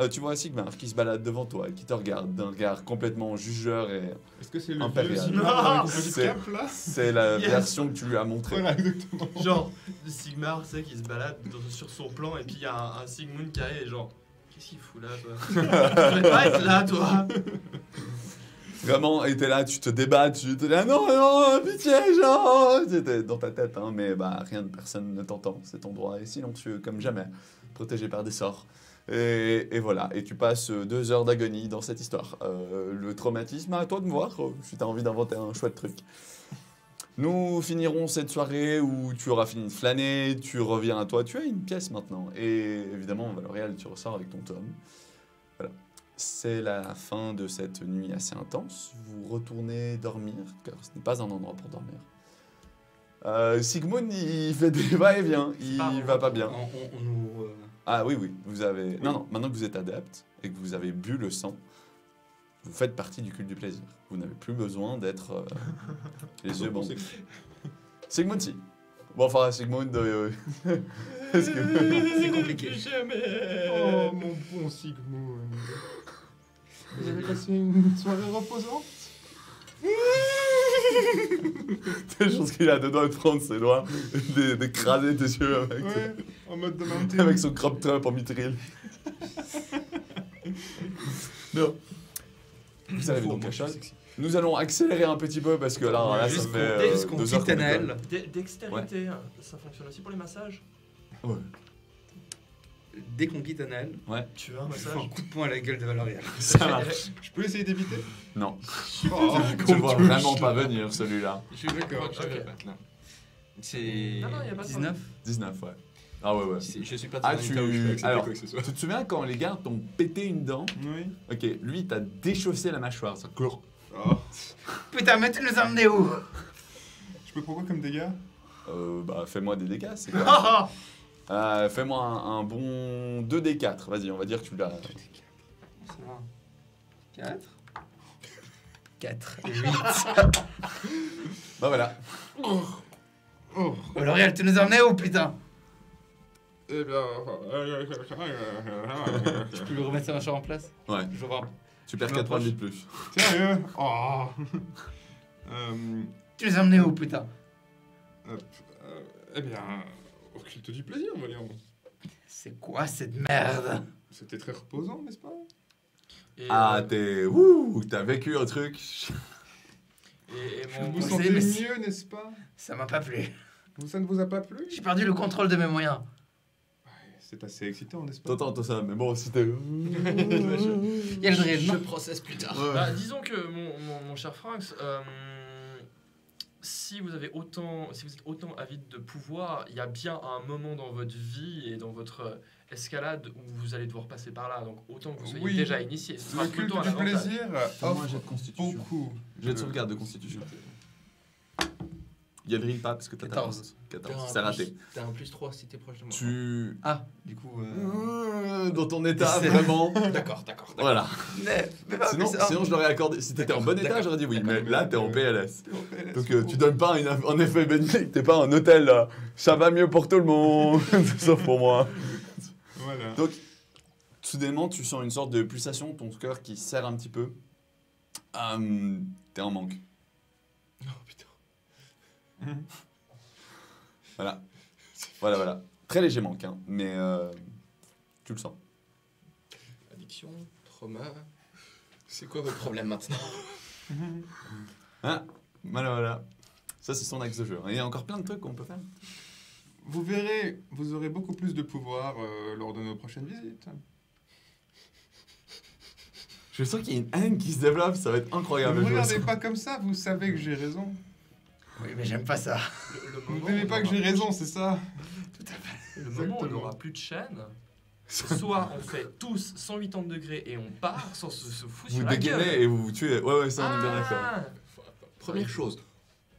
qui se balade devant toi et qui te regarde d'un regard complètement jugeur et Est-ce que c'est le Impérial. vieux Sigmar avec une petite C'est- cape là? c'est la Yes. version que tu lui as montrée. Voilà, exactement. Genre, Sigmar, tu sais, qui se balade sur son plan, et puis il y a un Sigmund qui arrive et genre, qu'est-ce qu'il fout là, toi? Tu devrais pas être là, toi! Vraiment, et t'es là, tu te débats, tu te dis ah non, non, pitié, genre c'était dans ta tête, hein, mais bah personne ne t'entend. Cet endroit est silencieux comme jamais, protégé par des sorts. Et voilà, et tu passes 2 heures d'agonie dans cette histoire. Le traumatisme, à toi de me voir, si t'as envie d'inventer un chouette truc. Nous finirons cette soirée où tu auras fini de flâner, tu reviens à toi, tu as une pièce maintenant. Et évidemment, Valorial, tu ressors avec ton tome. Voilà. C'est la fin de cette nuit assez intense. Vous retournez dormir, car ce n'est pas un endroit pour dormir. Sigmund, il fait des va-et-vient, il va pas bien. On nous. Ah oui, vous avez... Non, maintenant que vous êtes adepte et que vous avez bu le sang, vous faites partie du culte du plaisir. Vous n'avez plus besoin d'être les yeux bandés. Sigmund, si. Bon, enfin, Sigmund... est-ce que... C'est compliqué. Oh mon bon Sigmund. Vous avez passé une soirée reposante? Je pense qu'il a deux doigts de prendre ses doigts, d'écraser tes yeux avec, Ouais, en mode de mountain. avec son crop top en mithril. Non. Vous arrivez donc à Chal. Nous allons accélérer un petit peu parce que là ça fait Jusqu'au 2 heures qu'on Titanel. Dextérité, ça fonctionne aussi pour les massages? Ouais. Dès qu'on quitte Anal, Tu veux un je fais un massage? coup de poing à la gueule de Valorial. Ça marche. Je peux essayer d'éviter? Non. Oh, Tu le vois vraiment pas venir celui-là. Je suis d'accord, Ok. là. C'est Non, il y a pas de 19. 19, ouais. Ah ouais. Je suis pas Ah, dans un tu- état où je peux accepter alors, quoi que ce soit. Tu te souviens quand les gardes t'ont pété une dent? Oui. Ok, lui t'as déchaussé la mâchoire. Ça court. Oh. Putain, mais tu nous as emmenés où? Je peux prendre quoi comme dégâts? Bah fais-moi des dégâts, c'est quoi? Fais-moi un bon 2d4, vas-y, on va dire que tu l'as. 4 4. Bah voilà. Oh. Valorial, tu nous as emmenés où, putain? Eh bien... Tu peux lui remettre sa mâchoire en place? Ouais, Je vois. tu perds Je 4 points de vie m'approche. de plus. Sérieux? Oh. Tu nous as emmenés où, putain? Eh bien... Au culte du plaisir, voyons. C'est quoi cette merde? C'était très reposant, n'est-ce pas? Et, Ah, t'as vécu un truc. et Vous mon... vous c'est- sentez mais mieux, n'est-ce pas? Ça m'a pas plu. Ça ne vous a pas plu? J'ai perdu le contrôle de mes moyens. C'est assez excitant, n'est-ce pas? T'entends ça, mais bon, si t'es. Il y a le drill, Je non? processe plus tard. Bah, disons que mon cher Franks, si vous êtes autant avide de pouvoir, il y a bien un moment dans votre vie et dans votre escalade où vous allez devoir passer par là. Donc autant que vous soyez Oui. déjà initié. Ce sera Le culte plutôt un du avantage. plaisir Fais-moi un offre jet de constitution. beaucoup. Jet de sauvegarde de constitution. Il y a le drill pas parce que t'as 14. 14. C'est raté. T'as un plus 3 si t'es proche de moi. Tu. Ah, du coup. Dans ton état, C'est- vraiment. D'accord. Voilà. Mais pas Sinon, plus ça. sinon, je l'aurais accordé. Si t'étais en bon état, j'aurais dit oui. Mais là, t'es en PLS. Donc, Donc, tu donnes pas un effet bénéfique. T'es pas un hôtel. Ça va mieux pour tout le monde. Sauf pour moi. Voilà. Donc, soudainement, tu sens une sorte de pulsation, ton cœur qui serre un petit peu. T'es en manque. Oh putain. Voilà. Voilà. Très léger manque, hein, mais tu le sens. Addiction, trauma. C'est quoi votre problème maintenant? Ah, voilà. Ça, c'est son axe de jeu. Il y a encore plein de trucs qu'on peut faire. Vous verrez, vous aurez beaucoup plus de pouvoir lors de nos prochaines visites. Je sens qu'il y a une haine qui se développe, ça va être incroyable. Ne me je le regardez sens. pas comme ça, vous savez que j'ai raison. Oui, mais j'aime pas ça. Le Vous moment n'aimez où pas on que j'ai aura- raison, c'est ça? Le moment où on Exactement. n'aura plus de chaîne, soit on fait tous 180 degrés et on part sans se foutre Vous sur la dégainez gueule. et vous vous tuez. Ouais, ça, on est bien d'accord. Ah. Première chose,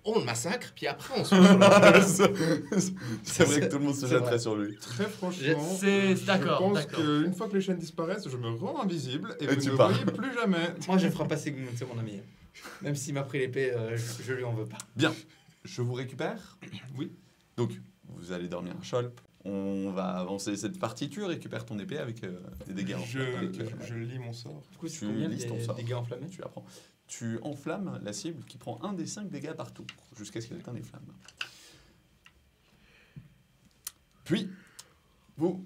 on le massacre, puis après on se met sur le C'est vrai que tout le monde se C'est jetterait vrai. sur lui. Très franchement, C'est d'accord, je pense d'accord. qu'une fois que les chaînes disparaissent, je me rends invisible et Et vous tu ne me pars. voyez plus jamais. Moi, je ferai pas Sigmund, c'est mon ami. Même s'il m'a pris l'épée, je lui en veux pas. Je vous récupère. Oui. Donc, vous allez dormir un cholp. On va avancer cette partie. Tu récupères ton épée avec des dégâts en Je lis mon sort. Du coup, c'est Tu combien listes ton sort. des dégâts enflammés? Tu apprends. Tu enflammes la cible qui prend 1 des 5 dégâts par tour, jusqu'à ce qu'elle éteigne les flammes. Puis, vous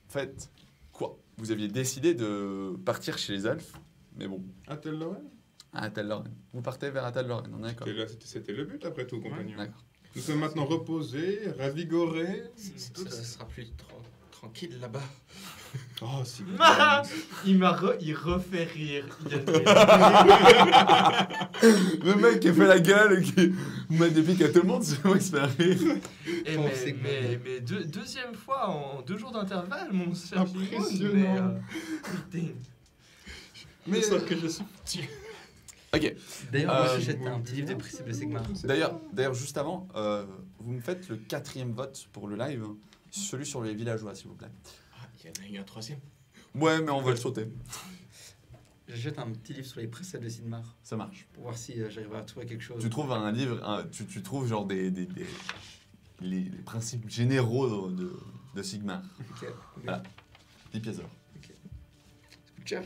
faites quoi? Vous aviez décidé de partir chez les elfes, mais bon, Atel Lorraine? à Atel-Lorraine. Vous partez vers Atel-Lorraine, on est d'accord? C'était le but après tout, compagnon. D'accord. Nous sommes maintenant reposés, ravigorés. Ça sera plus tranquille là-bas. Oh, si. Il refait rire. Le mec qui fait la gueule et qui met des pics à tout le monde, c'est moi qui se fait rire. Et Oh, c'est mais deuxième fois en 2 jours d'intervalle, mon cher Simon, Impressionnant. putain. Mais que je suis petit. Ok. D'ailleurs, moi, Euh, j'achète un petit livre des principes de Sigmar. D'ailleurs, juste avant, vous me faites le 4e vote pour le live, celui sur les villageois, s'il vous plaît. Ah, il y en a eu un troisième. Ouais, mais on va le sauter. J'achète un petit livre sur les préceptes de Sigmar Ça marche. pour voir si j'arrive à trouver quelque chose. Tu trouves un livre, tu trouves genre les principes généraux de Sigmar. Ok. Voilà. 10 pièces d'or. Tiens.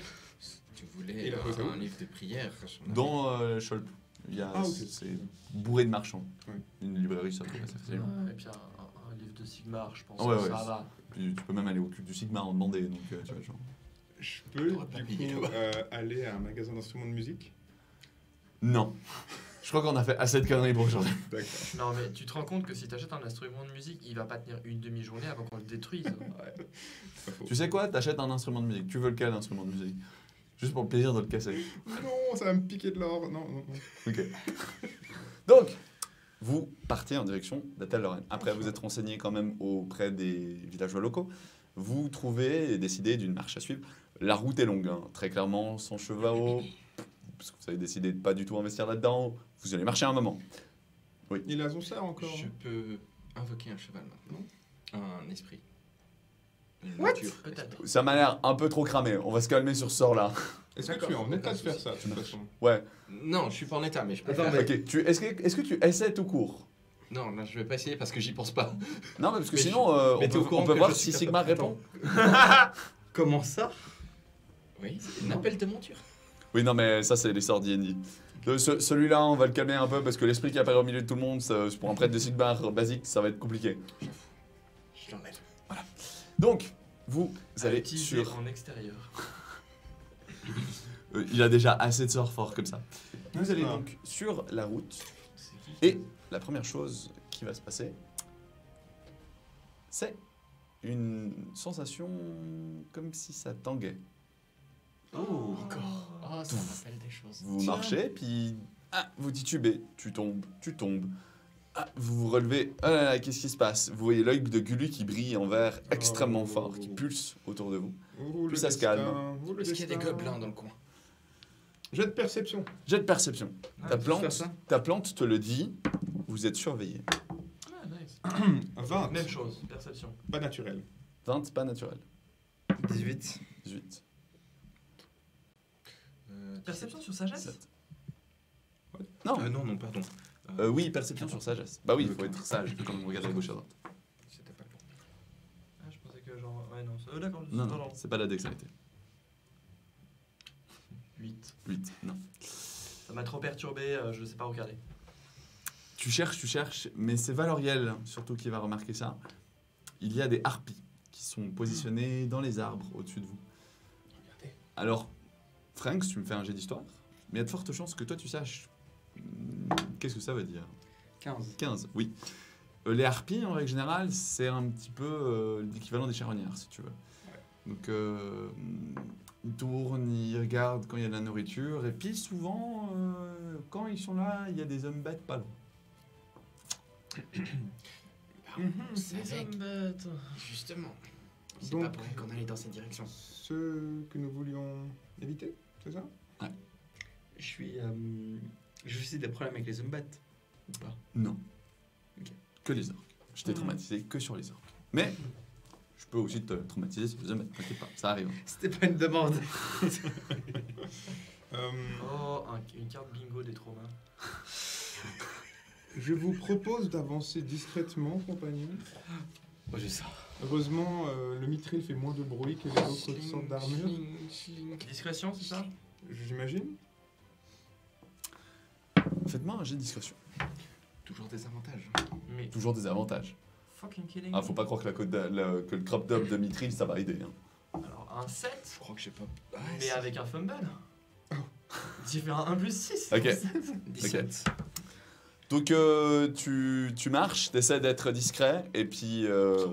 Tu voulais Il a posé où un livre de prière. Dans Cholp, il y a, Ah, ok. c'est bourré de marchands. Ouais. Une librairie, ça trouve assez facilement. Et puis un livre de Sigmar, je pense Ouais, que ouais, ça va. Puis tu peux même aller au culte du Sigmar en demander, donc tu vois, genre... je peux T'aurais pas du payé coup là-bas. aller à un magasin d'instruments de musique. Non. Je crois qu'on a fait assez de conneries pour aujourd'hui. D'accord. Non mais tu te rends compte que si t'achètes un instrument de musique, il va pas tenir une demi-journée avant qu'on le détruise. Pas faux. Tu sais quoi? T'achètes un instrument de musique. Tu veux lequel instrument de musique? Juste pour le plaisir de le casser. Non, ça va me piquer de l'or. Non, non, non. Ok. Donc, vous partez en direction d'Atel-Lorraine. Après, vous êtes renseigné quand même auprès des villageois locaux. Vous trouvez et décidez d'une marche à suivre. La route est longue, hein. Très clairement, sans chevaux, parce que vous avez décidé de pas du tout investir là-dedans. Vous allez marcher un moment. Il a son sort encore. Je peux invoquer un cheval maintenant. Un esprit. Une What? nature. Peut-être. Ça m'a l'air un peu trop cramé. On va se calmer sur ce sort-là. Est-ce que tu es en état de faire ça, de toute façon? Ouais. Non, je suis pas en état, mais je peux Attends, faire. mais- Ok. Est-ce que tu essaies tout court? Non, là, je vais pas essayer parce que j'y pense pas. Non, mais parce que Mais sinon, mais on t'es au peut, courant on peut que voir je si suis Sigmar capable- répond. Comment ça? Oui, c'est une appel de monture. Oui, non, mais ça, c'est les sorts D&D. Celui-là, on va le calmer un peu parce que l'esprit qui apparaît au milieu de tout le monde, ça, pour un prêtre de Sigmar basique, ça va être compliqué. Je l'enlève. Donc, vous À allez utiliser sur... en extérieur. il a déjà assez de sorts forts comme ça. Vous Ouais, allez ça va. donc sur la route C'est qui et la première chose qui va se passer, c'est une sensation comme si ça tanguait. Oh, encore. Oh, ça me rappelle des choses. Vous marchez, puis vous titubez, tu tombes. Vous vous relevez, ah là là, qu'est-ce qui se passe? Vous voyez l'œil de Gulu qui brille en vert extrêmement fort, qui pulse autour de vous. Ouh, Plus le ça se calme. destin, ouh, le Est-ce qu'il y a des destin. gobelins dans le coin? Jet de perception. Jet de perception. Ah, Ta tu peux faire plante, ça ta plante te le dit, vous êtes surveillé. Ah, nice. 20. Même chose, perception. Pas naturel. 20, pas naturel. 18. 18. Perception sur sagesse 17. Non, Non, pardon. oui, perception sur sagesse. Bah oui, il faut Ok. être sage, comme on regarde à gauche à droite. C'était pas le bon. Ah, je pensais genre. Ouais, non. D'accord. Non, non, c'est pas la dextérité. 8. 8, non. Ça m'a trop perturbé, je sais pas regarder. Tu cherches, mais c'est Valoriel surtout qui va remarquer ça. Il y a des harpies qui sont positionnées dans les arbres au-dessus de vous. Regardez. Alors, Frank, tu me fais un jet d'histoire, mais il y a de fortes chances que toi tu saches. Qu'est-ce que ça veut dire 15. 15, oui. Les harpies, en règle générale, c'est un petit peu l'équivalent des charognards, si tu veux. Donc, ils tournent, ils regardent quand il y a de la nourriture, et puis souvent, quand ils sont là, il y a des hommes bêtes pas loin. C'est avec. Justement. C'est Donc- pas pour rien qu'on allait dans cette direction. Ce que nous voulions éviter, c'est ça? Je suis. Je aussi des problèmes avec les Zumbat. Ou pas? Non. Ok. Que les orques. Je t'ai traumatisé que sur les orques. Mais, je peux aussi te traumatiser sur les hommes bêtes, t'inquiète pas, ça arrive. C'était pas une demande. Oh, une carte bingo des traumas. Je vous propose d'avancer discrètement, compagnon. Moi j'ai ça. Heureusement, le mithril fait moins de bruit que les autres sortes d'armure, Discrétion, c'est ça? j'imagine. Faites-moi un jet de discrétion. Toujours des avantages. Mais Toujours des avantages. fucking kidding. Ah, faut pas croire que, que le crop top de Mithril, ça va aider. Hein. Alors, un 7, Je crois que j'ai pas. mais avec un fumble. J'ai fait un 1 plus 6. Ok. 17. Donc, tu marches, t'essaies d'être discret, et puis,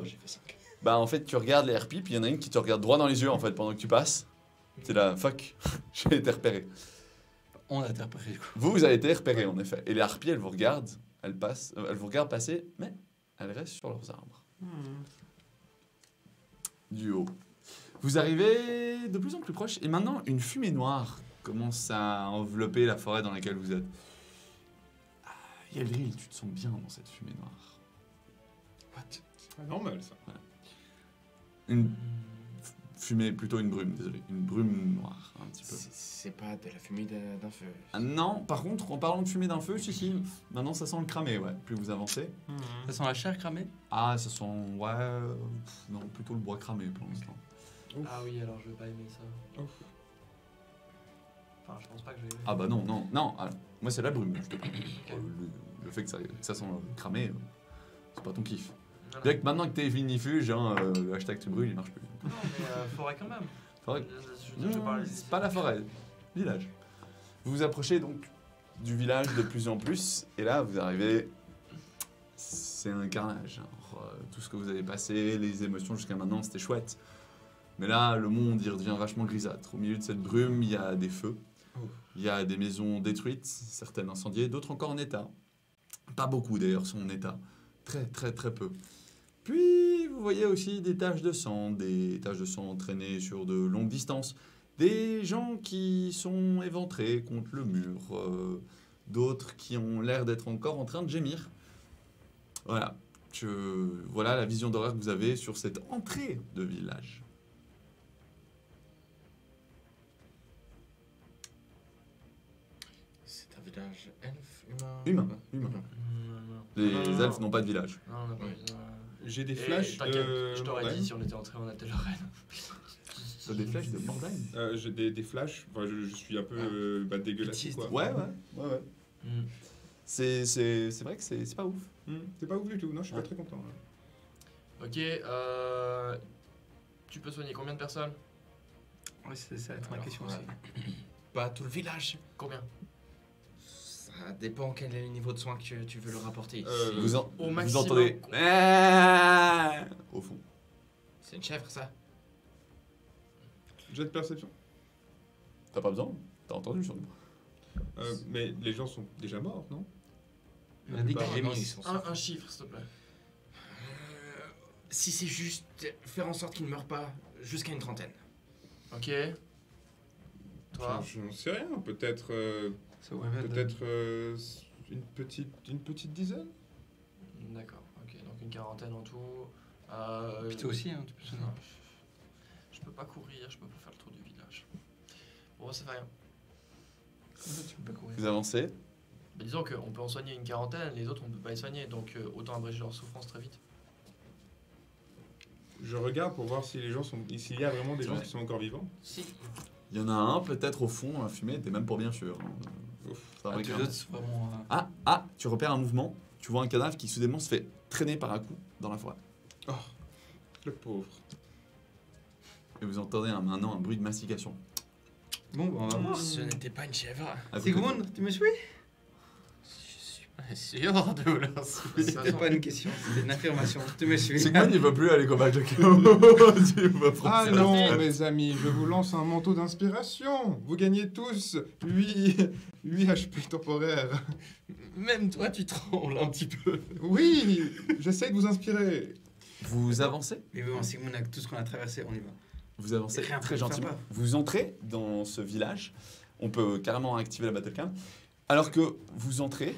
J'ai fait 5. bah, en fait, tu regardes les harpies, puis il y en a une qui te regarde droit dans les yeux, en fait, pendant que tu passes. C'est là, fuck, j'ai été repéré. On a été repéré du coup. Vous avez été repéré, en effet. Et les harpies, elles vous regardent, elles vous regardent passer, mais elles restent sur leurs arbres. Du haut. Vous arrivez de plus en plus proche, et maintenant, une fumée noire commence à envelopper la forêt dans laquelle vous êtes. Ah, Yaldril, tu te sens bien dans cette fumée noire. What? C'est pas normal, ça. Une fumée, plutôt une brume, désolé. Une brume noire, un petit peu. C'est pas de la fumée d'un feu. Ah, non, par contre, en parlant de fumée d'un feu, si, maintenant ça sent le cramé, ouais. Plus vous avancez. Ça sent la chair cramée? Ah, ça sent, ouais, non, plutôt le bois cramé pour l'instant. Ah oui, alors je vais pas aimer ça. Ouf. Enfin, je pense pas que je vais aimer. Ah bah non, alors, moi c'est la brume, je te parle. Le fait que ça sent cramé, c'est pas ton kiff. Non, Bien que maintenant que t'es vinifuge, hein, le hashtag tu brûles, il marche plus. non, mais forêt quand même. Forêt. Je parle des- C'est pas la forêt, village. Vous vous approchez donc du village de plus en plus, et là vous arrivez, c'est un carnage. Alors, tout ce que vous avez passé, les émotions jusqu'à maintenant, c'était chouette. Mais là, le monde, il redevient vachement grisâtre. Au milieu de cette brume, il y a des feux, il y a des maisons détruites, certaines incendiées, d'autres encore en état. Pas beaucoup d'ailleurs sont en état, très peu. Puis vous voyez aussi des taches de sang traînées sur de longues distances. Des gens qui sont éventrés contre le mur, d'autres qui ont l'air d'être encore en train de gémir. Voilà, voilà la vision d'horreur que vous avez sur cette entrée de village. C'est un village elfe, Humain. Non. Les Non. elfes n'ont pas de village. Non, on a pas Ouais. besoin. J'ai des Et flashs t'inquiète, de... je t'aurais Mordagne. dit si on était entré en Ateloren. T'as des flèches de Mordagne. J'ai des flashs, enfin, je suis un peu dégueulasse, Pitié, quoi. Ouais. Hmm. C'est vrai que c'est pas ouf. C'est pas ouf du tout, non, je suis Ouais. pas très content. Là. Ok, tu peux soigner combien de personnes? Oui, ça va être ma Alors, question ouais. aussi. Pas tout le village. Combien? Ça dépend quel est le niveau de soin que tu veux leur apporter. Vous, Au vous maximum. entendez au fond. C'est une chèvre, ça. Jet de perception. T'as pas besoin. T'as entendu sur Mais les gens sont déjà morts, non? On a dit que Bah, j'ai non, mis. ils sont- Un chiffre, s'il te plaît. Si c'est juste faire en sorte qu'ils ne meurent pas, jusqu'à une trentaine. Ok. Toi? Je n'en sais rien, peut-être Ça aurait fait peut-être une petite dizaine. D'accord, ok, donc une quarantaine en tout. Puis toi aussi, hein, tu peux sonner. Non, je peux pas courir, je peux pas faire le tour du village. Bon, ça fait rien. Tu peux pas courir. Vous avancez. Mais disons qu'on peut en soigner une quarantaine, les autres on peut pas les soigner, donc autant abréger leur souffrance très vite. Je regarde pour voir si les gens sont, s'il y a vraiment des gens qui sont encore vivants. Si. Il y en a un peut-être au fond, fumé, t'es même pas bien sûr. Ouf. Ça va Les carrément. autres, c'est vraiment. Tu repères un mouvement, tu vois un cadavre qui soudainement se fait traîner par un coup dans la forêt. Le pauvre. Et vous entendez maintenant un bruit de mastication. Bon, bah, on va voir. Ce n'était pas une chèvre. À côté de- Sigmund, tu me suis? Je suis pas sûr de vous le C'était pas une question, c'était une affirmation. Tu me suis? Sigmund, il va plus aller combattre le chaos. Il va prendre Ah ses non, affaires. mes amis, je vous lance un manteau d'inspiration. Vous gagnez tous 8 HP temporaires. Même toi, tu trembles un petit peu. Oui, j'essaie de vous inspirer. Vous avancez. Mais bon, Sigmund, avec tout ce qu'on a traversé, on y va. Vous avancez Rien très peut faire gentiment. peur. Vous entrez dans ce village. On peut carrément activer la battle cam. Alors que vous entrez,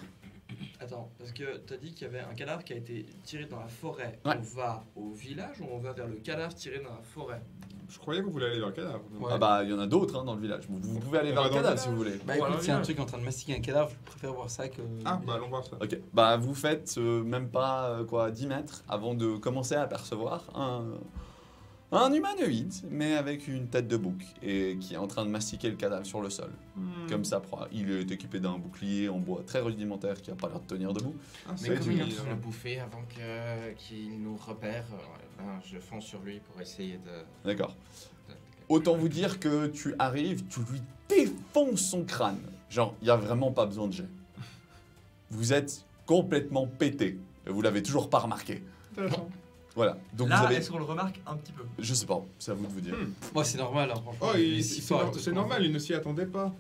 Attends, parce que t'as dit qu'il y avait un cadavre qui a été tiré dans la forêt. Ouais. On va au village ou on va vers le cadavre tiré dans la forêt? Je croyais que vous voulez aller vers le cadavre. Ouais. ah bah il y en a d'autres dans le village. Vous pouvez aller On vers va le dans le cadavre si village. vous voulez. Bah Bon, alors, écoute, c'est un viens. truc en train de mastiquer un cadavre, je préfère voir ça que. Ah, bah allons voir ça. Ok. Bah vous faites même pas 10 mètres avant de commencer à apercevoir un humanoïde, mais avec une tête de bouc et qui est en train de mastiquer le cadavre sur le sol. Comme sa proie. Il est équipé d'un bouclier en bois très rudimentaire qui a pas l'air de tenir debout. Ah, Mais c'est comme il est en lui, train de hein. le bouffer avant qu'il nous repère, ben, je fonce sur lui pour essayer de... D'accord. Autant vous dire que tu arrives, tu lui défonces son crâne. Genre, il n'y a vraiment pas besoin de jet. Vous êtes complètement pété. Et vous l'avez toujours pas remarqué. Intéressant. Voilà. Donc Là, vous avez... est-ce qu'on le remarque un petit peu? Je sais pas, c'est à vous de vous dire. Moi, c'est normal, hein, franchement. Oh, il est c'est si fort, c'est normal, il ne s'y attendait pas.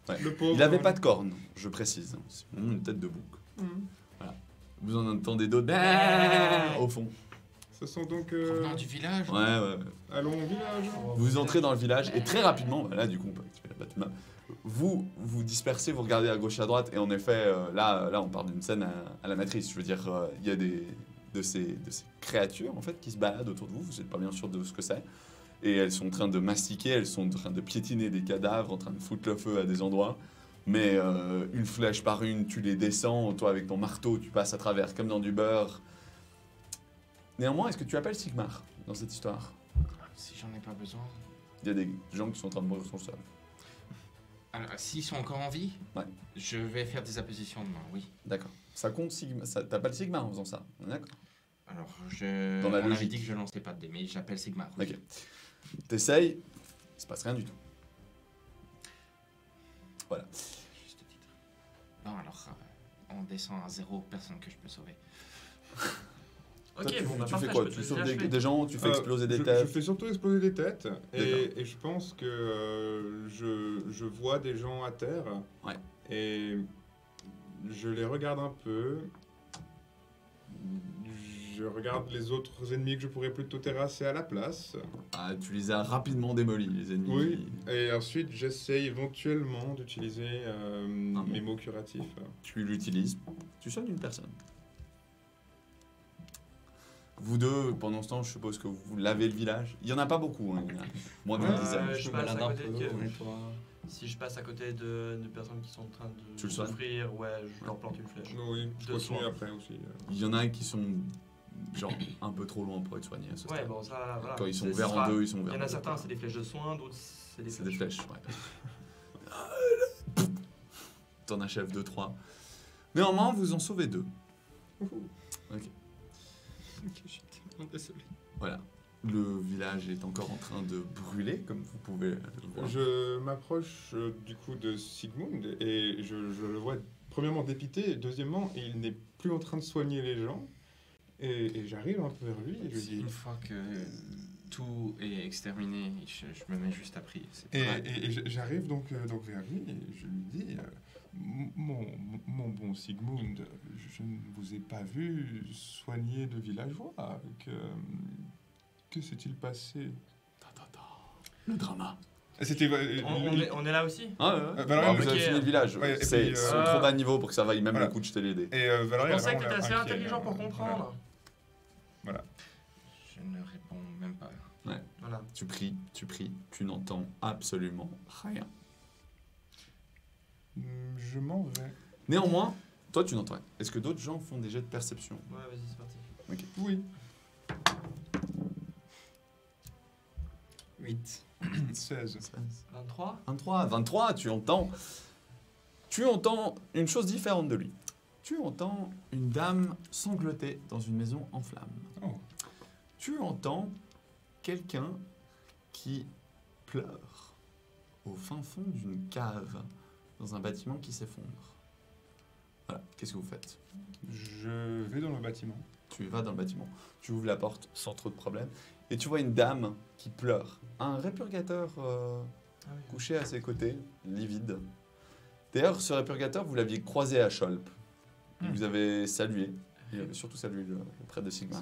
Ouais. Le pauvre. Il avait pas de cornes, je précise. C'est vraiment une tête de bouc. Hmm. Vous en entendez d'autres au fond. Ce sont donc. Provenant du village. Ouais. Allons au village. Vous entrez dans le village et très rapidement, bah là du coup on peut activer la battle map. Vous vous dispersez, vous regardez à gauche et à droite et en effet là on part d'une scène à la matrice. Je veux dire, il y a de ces créatures en fait qui se baladent autour de vous. Vous n'êtes pas bien sûr de ce que c'est. Et elles sont en train de mastiquer, elles sont en train de piétiner des cadavres, en train de foutre le feu à des endroits. Mais une flèche par une, tu les descends. Toi avec ton marteau, tu passes à travers comme dans du beurre. Néanmoins, est-ce que tu appelles Sigmar dans cette histoire? Si j'en ai pas besoin. Il y a des gens qui sont en train de mourir sur le sol. Alors, s'ils sont encore en vie, Ouais. je vais faire des appositions demain, oui. D'accord. Ça compte Sigma. T'appelles Sigmar en faisant ça. D'accord. Alors, Dans la on avait logique. dit que je lançais pas de dés, mais j'appelle Sigmar. Oui. Ok. T'essayes, il se passe rien du tout. Juste titre. Bon, alors, on descend à 0, personne que je peux sauver. Ok, Toi, bon, bah tu parfait, fais quoi? je peux Tu te sauves lâcher. des gens, tu fais exploser des Je têtes. fais surtout exploser des têtes. D'accord. Et je pense que je vois des gens à terre. Ouais. Et je les regarde un peu. Je regarde les autres ennemis que je pourrais plutôt terrasser à la place. Ah, tu les as rapidement démolis, les ennemis. Oui. Et ensuite, j'essaye éventuellement d'utiliser mot. mes mots curatifs. Tu l'utilises, tu soignes une personne. Vous deux, pendant ce temps, je suppose que vous lavez le village. Il y en a pas beaucoup, hein, il y en a moins d'une Ouais, dizaine. je Je me passe balade à un côté peu, de- on nettoie. Si je passe à côté de personnes qui sont en train de Tu le soignes? souffrir, ouais, je leur plante une flèche. Oui, je De continue soin. après aussi. Il y en a qui sont genre un peu trop loin pour être soignés à ce Ouais, stade. bon, ça, voilà. Quand ils sont C'est- ouverts ce en sera- deux, ils sont Il ouverts y en en a deux. certains, c'est des flèches de soin, d'autres, c'est des C'est des flèches. flèches, ouais. T'en achèves 2-3. Néanmoins, vous en sauvez 2. Ok. Je suis tellement désolé. Voilà. Le village est encore en train de brûler, comme vous pouvez le voir. Je m'approche du coup de Sigmund et je le vois premièrement dépité, et deuxièmement, il n'est plus en train de soigner les gens. Et j'arrive un peu vers lui et je lui dis... Une fois que tout est exterminé, je me mets juste à prier. c'est Et, vrai. j'arrive donc vers lui et je lui dis mon bon Sigmund, je ne vous ai pas vu soigner de villageois. Que s'est-il passé? Le drama. C'était. On est là aussi? Ah, ouais. Valérie, Vous avez ok. fini le village. Ouais, et C'est puis, ils sont trop bas de niveau pour que ça vaille même voilà. le coup de jeter les dés. Et Je Valérie, pensais elle que a t'étais assez vraiment l'air intelligent pour inquiet, comprendre. Je ne réponds même pas. Voilà. Tu pries, tu n'entends absolument rien. Je m'en vais. Néanmoins, toi tu n'entends rien. Est-ce que d'autres gens font des jets de perception? Ouais, vas-y, c'est parti. Oui. 8. 16. 23. 23, tu entends une chose différente de lui. Tu entends une dame sangloter dans une maison en flammes. Oh. Tu entends quelqu'un qui pleure au fin fond d'une cave dans un bâtiment qui s'effondre. Voilà, qu'est-ce que vous faites? Je vais dans le bâtiment. Tu vas dans le bâtiment, tu ouvres la porte sans trop de problème et tu vois une dame qui pleure. Un répurgateur Ah oui. couché à ses côtés, livide. D'ailleurs, ce répurgateur, vous l'aviez croisé à Scholp. Il vous avait salué. Il avait surtout salué le prêtre de Sigmar.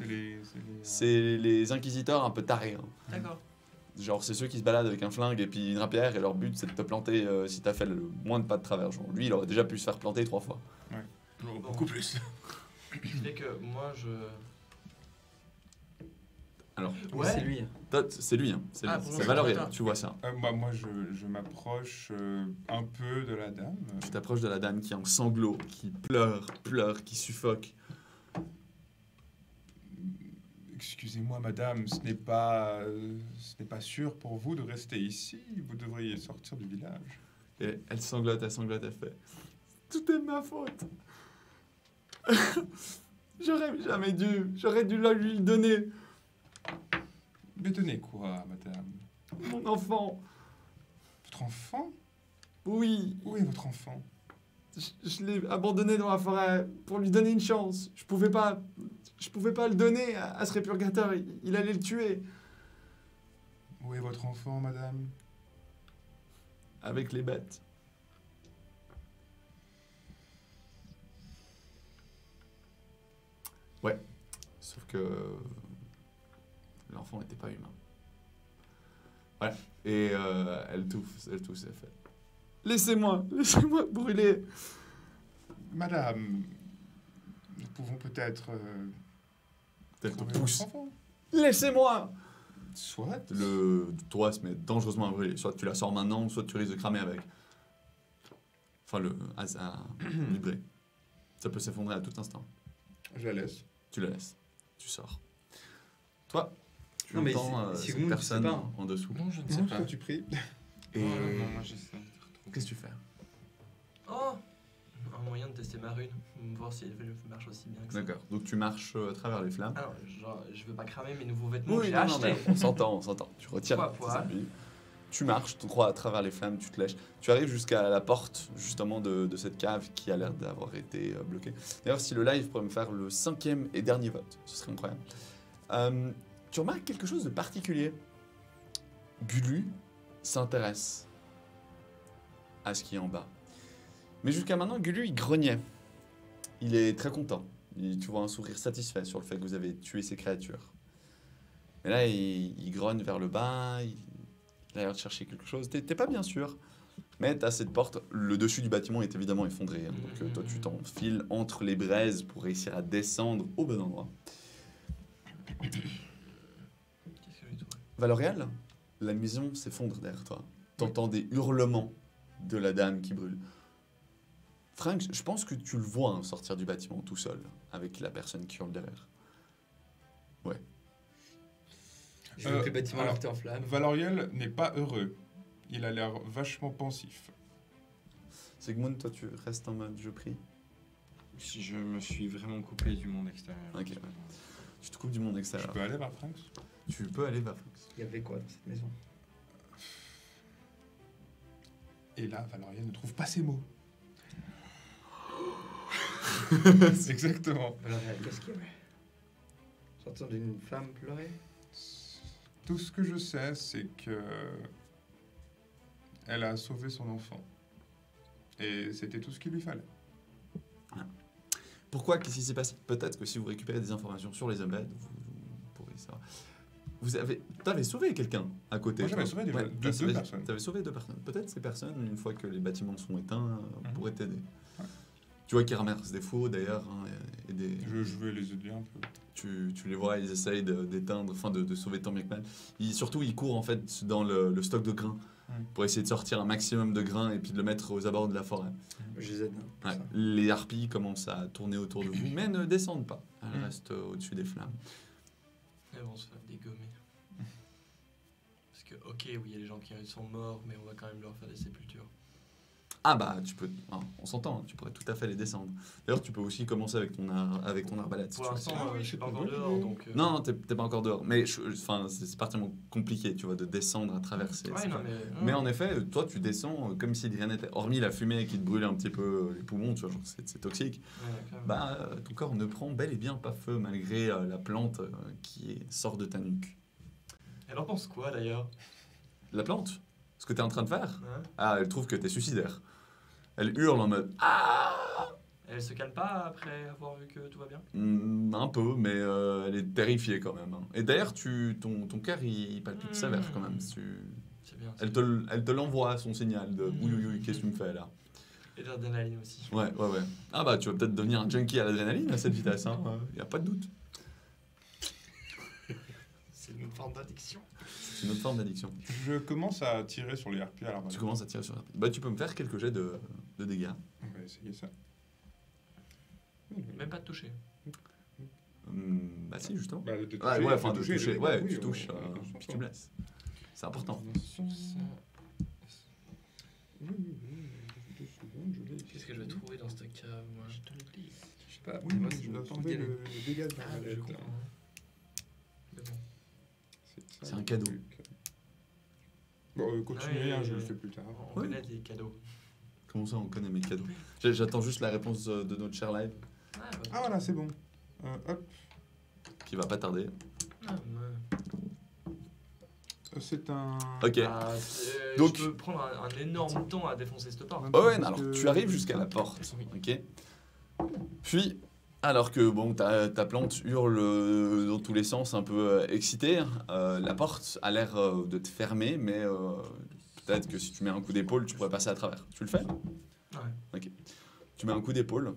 C'est les inquisiteurs un peu tarés. Hein. D'accord. Genre, c'est ceux qui se baladent avec un flingue et puis une rapière et leur but, c'est de te planter si t'as fait le moins de pas de travers. Genre, lui, il aurait déjà pu se faire planter 3 fois. Beaucoup plus. Ce qui fait que moi, je... Alors, Oui, c'est lui. Toi, c'est lui, hein. C'est Ah, lui. pour C'est le Valoriel, répurgateur. tu vois ça. Moi, je m'approche un peu de la dame. Tu t'approches de la dame qui est en sanglots, qui pleure, qui suffoque. Excusez-moi, madame, ce n'est pas sûr pour vous de rester ici. Vous devriez sortir du village. Et elle sanglote, elle fait « Tout est ma faute. J'aurais dû lui donner Mais tenez quoi, madame? mon enfant. Votre enfant? Oui, Où est votre enfant? je l'ai abandonné dans la forêt pour lui donner une chance. Je pouvais pas le donner à ce répurgateur, il allait le tuer. Où est votre enfant, madame? Avec les bêtes. Ouais, sauf que l'enfant n'était pas humain. Voilà, et elle tousse, elle fait. Laissez-moi brûler. Madame, nous pouvons peut-être Elle te trouver pousse. votre enfant. Laissez-moi. Soit. Le toit se met dangereusement à brûler. Soit tu la sors maintenant, soit tu risques de cramer avec. Enfin, à vibrer. Ça peut s'effondrer à tout instant. Je la laisse. Tu la laisses. Tu sors. Toi, tu Non, mais entends si cette Sigmund, personne tu sais pas, hein. en dessous. Non, je ne sais pas. Toi, tu pries. Et Non, non, moi j'essaie de retrouver. qu'est-ce que tu fais? Oh, un moyen de tester ma rune, voir si elle marche aussi bien que ça. D'accord. Donc tu marches à travers les flammes. Alors, genre, je veux pas cramer mes nouveaux vêtements que j'ai non, non, achetés. mais on s'entend. Tu retires Poil à tes poil. habits. Tu marches, tu crois à travers les flammes, tu te lèches. Tu arrives jusqu'à la porte, justement, de cette cave qui a l'air d'avoir été bloquée. D'ailleurs, si le live pourrait me faire le 5e et dernier vote, ce serait incroyable. Tu remarques quelque chose de particulier. Gulu s'intéresse à ce qui est en bas. Mais jusqu'à maintenant, Gulu, il grognait. Il est très content. Tu vois un sourire satisfait sur le fait que vous avez tué ces créatures. Mais là, il grogne vers le bas, il a l'air de chercher quelque chose. T'es pas bien sûr. Mais t'as cette porte, le dessus du bâtiment est évidemment effondré. Hein, donc toi, tu t'enfiles entre les braises pour réussir à descendre au bon endroit. Qu'est-ce que j'ai trouvé? Valorial, la maison s'effondre derrière toi. T'entends des hurlements de la dame qui brûle. Frank, je pense que tu le vois hein, sortir du bâtiment tout seul, avec la personne qui hurle derrière. J'ai vu que le bâtiment alors, était en flammes. Valoriel n'est pas heureux. Il a l'air vachement pensif. Sigmund, toi tu restes en mode je prie. Si je me suis vraiment coupé du monde extérieur. Ok. Tu te coupes du monde Je extérieur. peux aller vers Franks? Tu peux aller vers Frank. Il y avait quoi dans cette maison? Et là, Valoriel ne trouve pas ses mots. Exactement. Alors, qu'est-ce qu'il y avait? J'entends d'une femme pleurer. Tout ce que je sais, c'est que elle a sauvé son enfant. Et c'était tout ce qu'il lui fallait. Pourquoi? Qu'est-ce qui s'est passé? Peut-être que si vous récupérez des informations sur les Undead, vous pourrez savoir. T'avais sauvé quelqu'un à côté. Moi, j'avais toi. sauvé déjà Ouais, deux personnes. T'avais sauvé 2 personnes. Peut-être ces personnes, une fois que les bâtiments sont éteints, pourraient t'aider. Ouais. Tu vois qu'ils ramassent des faux d'ailleurs, hein, et des... Je vais les aider un peu. Tu les vois, ils essayent d'éteindre, enfin de sauver tant bien que mal. Surtout, ils courent en fait dans le stock de grains pour essayer de sortir un maximum de grains et puis de le mettre aux abords de la forêt. Je les aide. Hein, pour Ouais. ça. Les harpies commencent à tourner autour de vous, mais ne descendent pas. Elles restent au-dessus des flammes. Elles vont se faire dégommer. Parce Parce que, ok, oui, il y a des gens qui sont morts, mais on va quand même leur faire des sépultures. Ah bah tu peux, on s'entend, hein, tu pourrais tout à fait les descendre. D'ailleurs tu peux aussi commencer avec ton arbalète. Si Pour tu veux. l'instant, Ah oui, je c'est suis pas pas encore bonne dehors, idée. donc... Non, t'es pas encore dehors. Mais enfin, c'est particulièrement compliqué, tu vois, de descendre à travers ces. Ouais, non, Mais en effet, toi, tu descends comme si de rien n'était. Hormis la fumée qui te brûle un petit peu les poumons, tu vois, genre, c'est toxique. Ouais, clairement. Bah, ton corps ne prend bel et bien pas feu malgré la plante sort de ta nuque. Elle en pense quoi, d'ailleurs? La plante, ce que t'es en train de faire, Hein? ah, elle trouve que t'es suicidaire. Elle hurle en mode ah. Elle se calme pas après avoir vu que tout va bien? Un peu, mais elle est terrifiée quand même. Hein. Et d'ailleurs, ton cœur, il palpite sévère quand même. C'est bien. Elle te l'envoie, son signal de oui, oui, oui, qu'est-ce que tu me fais là? Et l'adrénaline aussi. Ouais. Ah bah, tu vas peut-être devenir un junkie à l'adrénaline à cette vitesse, hein. Y a pas de doute. C'est une forme d'addiction. C'est une autre forme d'addiction. Je commence à tirer sur les harpies à l'arbalète. Tu commences à tirer sur la. Bah, tu peux me faire quelques jets de dégâts. On va essayer ça. Même pas de toucher. Bah, si, justement. Bah, de toucher, Ouais, enfin, de toucher, toucher. les Ouais, dégâts, tu oui, touches, on puis tu blesses. C'est important. Qu'est-ce que je vais trouver dans cette cave, moi? Je te le dis. Je sais pas. Oui, moi, mais c'est je dois le tomber le dégât de Ah, je l'arbalète. comprends. Mais bon. ça, C'est un le cadeau. truc. Bon, continuez, Ouais, hein, je le fais plus tard. On Ouais. connaît des cadeaux. Comment ça, on connaît mes cadeaux? J'attends juste la réponse de notre cher live, Ah, Ah voilà, c'est bon. Hop, qui va pas tarder. ouais. c'est un... Ok. Ah, Donc- je peux prendre un énorme temps à défoncer cette porte. Oh ouais, non, Parce alors que- tu arrives jusqu'à la porte, Oui. ok. Puis, alors que bon, ta plante hurle dans tous les sens, un peu excitée, la porte a l'air de te fermer, mais peut-être que si tu mets un coup d'épaule, tu pourrais passer à travers. Tu le fais? Ouais. Tu mets un coup d'épaule,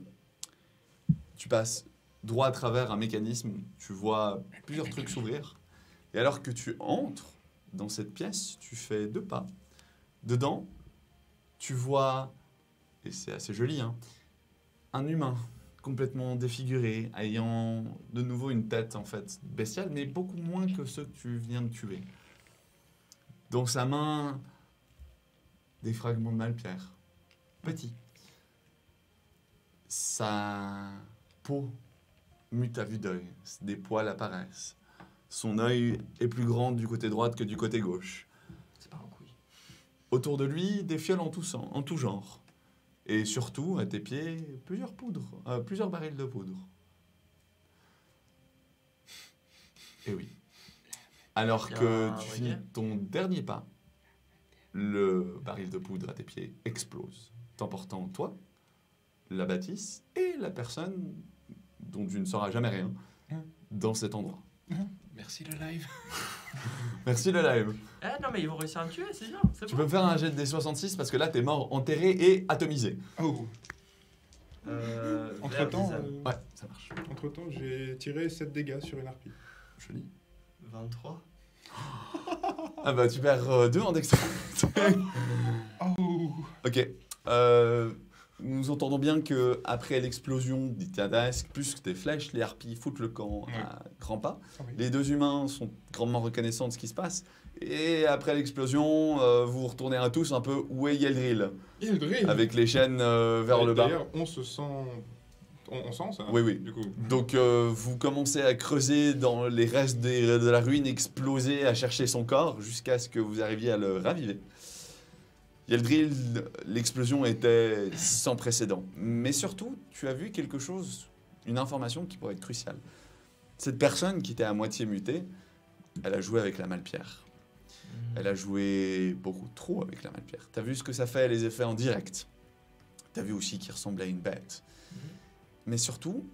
tu passes droit à travers un mécanisme, tu vois plusieurs trucs s'ouvrir, et alors que tu entres dans cette pièce, tu fais 2 pas. Dedans, tu vois, et c'est assez joli, hein, un humain complètement défiguré, ayant de nouveau une tête en fait bestiale, mais beaucoup moins que ceux que tu viens de tuer. Dans sa main, des fragments de malpierre, petits. Sa peau mute à vue d'œil, des poils apparaissent. Son œil est plus grand du côté droit que du côté gauche. C'est pas un couille. Autour de lui, des fioles en tout genre. Et surtout, à tes pieds, plusieurs barils de poudre. Et oui. Alors que tu finis ton dernier pas, le baril de poudre à tes pieds explose, t'emportant toi, la bâtisse et la personne dont tu ne sauras jamais rien dans cet endroit. Merci le live. Merci le live. Eh non, mais ils vont réussir à me tuer, c'est bien. C'est Tu bon. peux me faire un jet de D66 parce que là, t'es mort enterré et atomisé. Oh, entre-temps, vers Ouais, ça marche. entre-temps, j'ai tiré 7 dégâts sur une harpie. Joli. 23. Ah bah, tu perds 2 en dextérité. Oh, Ok. Nous entendons bien que après l'explosion des Tadasques, plus que des flèches, les harpies foutent le camp à grands pas. ah oui. Les 2 humains sont grandement reconnaissants de ce qui se passe. Et après l'explosion, vous vous retournez à tous un peu où est Yeldril, Il y a le drill. avec les chaînes vers le bas. D'ailleurs, on se sent... On sent ça, Oui, oui. du coup. Donc vous commencez à creuser dans les restes de la ruine explosée, à chercher son corps, jusqu'à ce que vous arriviez à le raviver. Yeldril, l'explosion était sans précédent. Mais surtout, tu as vu quelque chose, une information qui pourrait être cruciale. Cette personne qui était à moitié mutée, elle a joué avec la malpierre. Elle a joué beaucoup trop avec la malpierre. Tu as vu ce que ça fait, les effets en direct. Tu as vu aussi qu'il ressemblait à une bête. Mais surtout,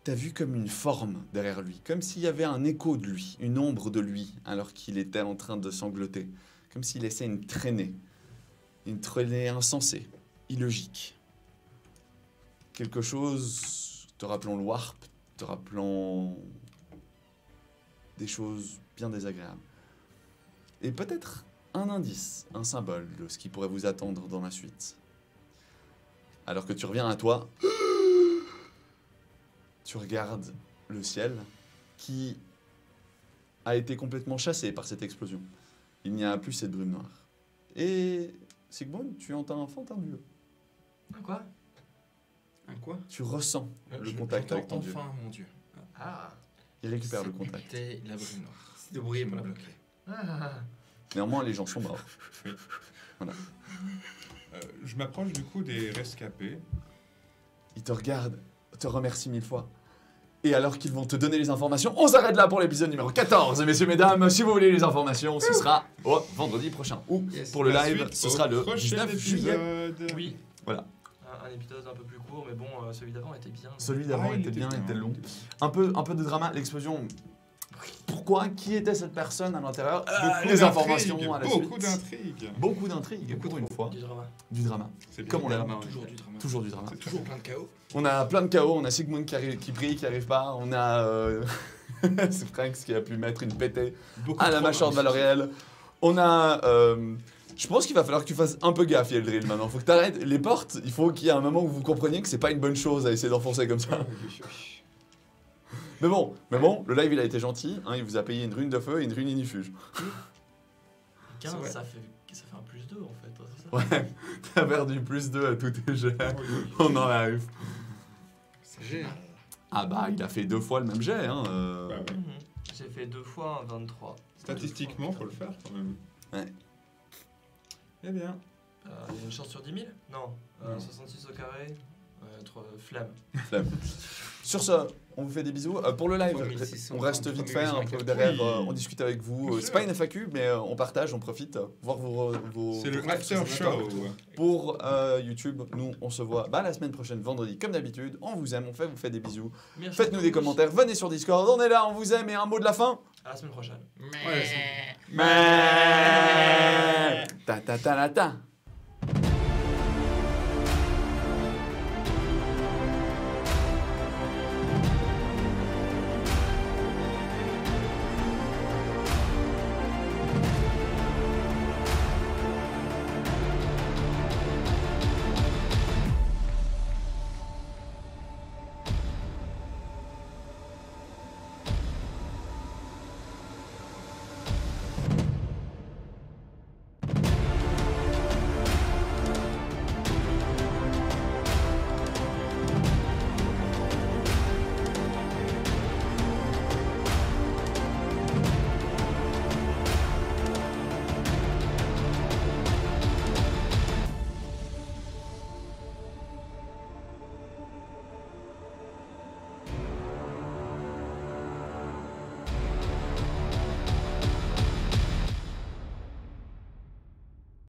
tu as vu comme une forme derrière lui, comme s'il y avait un écho de lui, une ombre de lui, alors qu'il était en train de sangloter. Comme s'il laissait une traînée insensée, illogique. Quelque chose te rappelant le warp, te rappelant des choses bien désagréables. Et peut-être un indice, un symbole de ce qui pourrait vous attendre dans la suite. Alors que tu reviens à toi, tu regardes le ciel qui a été complètement chassé par cette explosion. Il n'y a plus cette brume noire. Et Sigmund, tu entends un fantin-dieu. Quoi? Un quoi? Tu ressens le Je- contact avec ton j'entends dieu. enfin mon dieu. Ah. Il récupère le contact. C'était la brume noire. C'est de bruit, Qui m'a moi. bloqué. Ah. Néanmoins, les gens sont morts. Je m'approche du coup des rescapés. Ils te regardent, te remercient 1000 fois. Et alors qu'ils vont te donner les informations, on s'arrête là pour l'épisode numéro 14. Et messieurs, mesdames, si vous voulez les informations, ce sera au vendredi prochain. Ou Yes. pour le La live, suite ce au sera le prochain 19 juillet. épisode. Oui. Voilà. Un épisode un peu plus court, mais bon, celui d'avant était bien. Celui d'avant Ah, il était bien, bien, était long. il était Un peu de drama, l'explosion. Pourquoi? Qui était cette personne à l'intérieur? Beaucoup Les d'intrigues, informations à la suite. Beaucoup d'intrigues. Beaucoup d'intrigues, pour une fois. Du drama. Du drama. C'est bien. Comme on l'a. Drama, ouais. Toujours du drama. Toujours du drama. C'est Toujours plein de chaos. On a plein de chaos, on a Sigmund qui brille, qui arrive pas, on a c'est Franks qui a pu mettre une pétée beaucoup à la trop mâchoire de Valoriel. On a je pense qu'il va falloir que tu fasses un peu gaffe, Yeldril, maintenant. Faut que tu arrêtes les portes, il faut qu'il y ait un moment où vous compreniez que c'est pas une bonne chose à essayer d'enfoncer comme ça. Mais bon, le live il a été gentil, hein, il vous a payé une rune de feu et une rune inifuge. 15, vrai. ça fait un plus 2 en fait. C'est ça. Ouais, t'as perdu plus 2 à tous tes jets. On en arrive. J'ai. Ah bah, il a fait 2 fois le même jet, hein. Bah ouais. Mhm. J'ai fait 2 fois un 23. Statistiquement, faut le faire quand même. Ouais. Eh bien. Il y a une chance sur 10 000? Non. Non. 66 au carré. 3 flamme. Sur ce, on vous fait des bisous. Pour le live, 3600, on reste vite fait un peu derrière, on discute avec vous. C'est pas une FAQ, mais on partage, on profite, voir vos... C'est le vos after réactions. show. Pour YouTube, nous, on se voit la semaine prochaine, vendredi, comme d'habitude. On vous aime, vous fait des bisous. Merci Faites-nous à des tous. commentaires, venez sur Discord, on est là, on vous aime. Et un mot de la fin. À la semaine prochaine. Ouais, c'est- Ta ta ta la ta.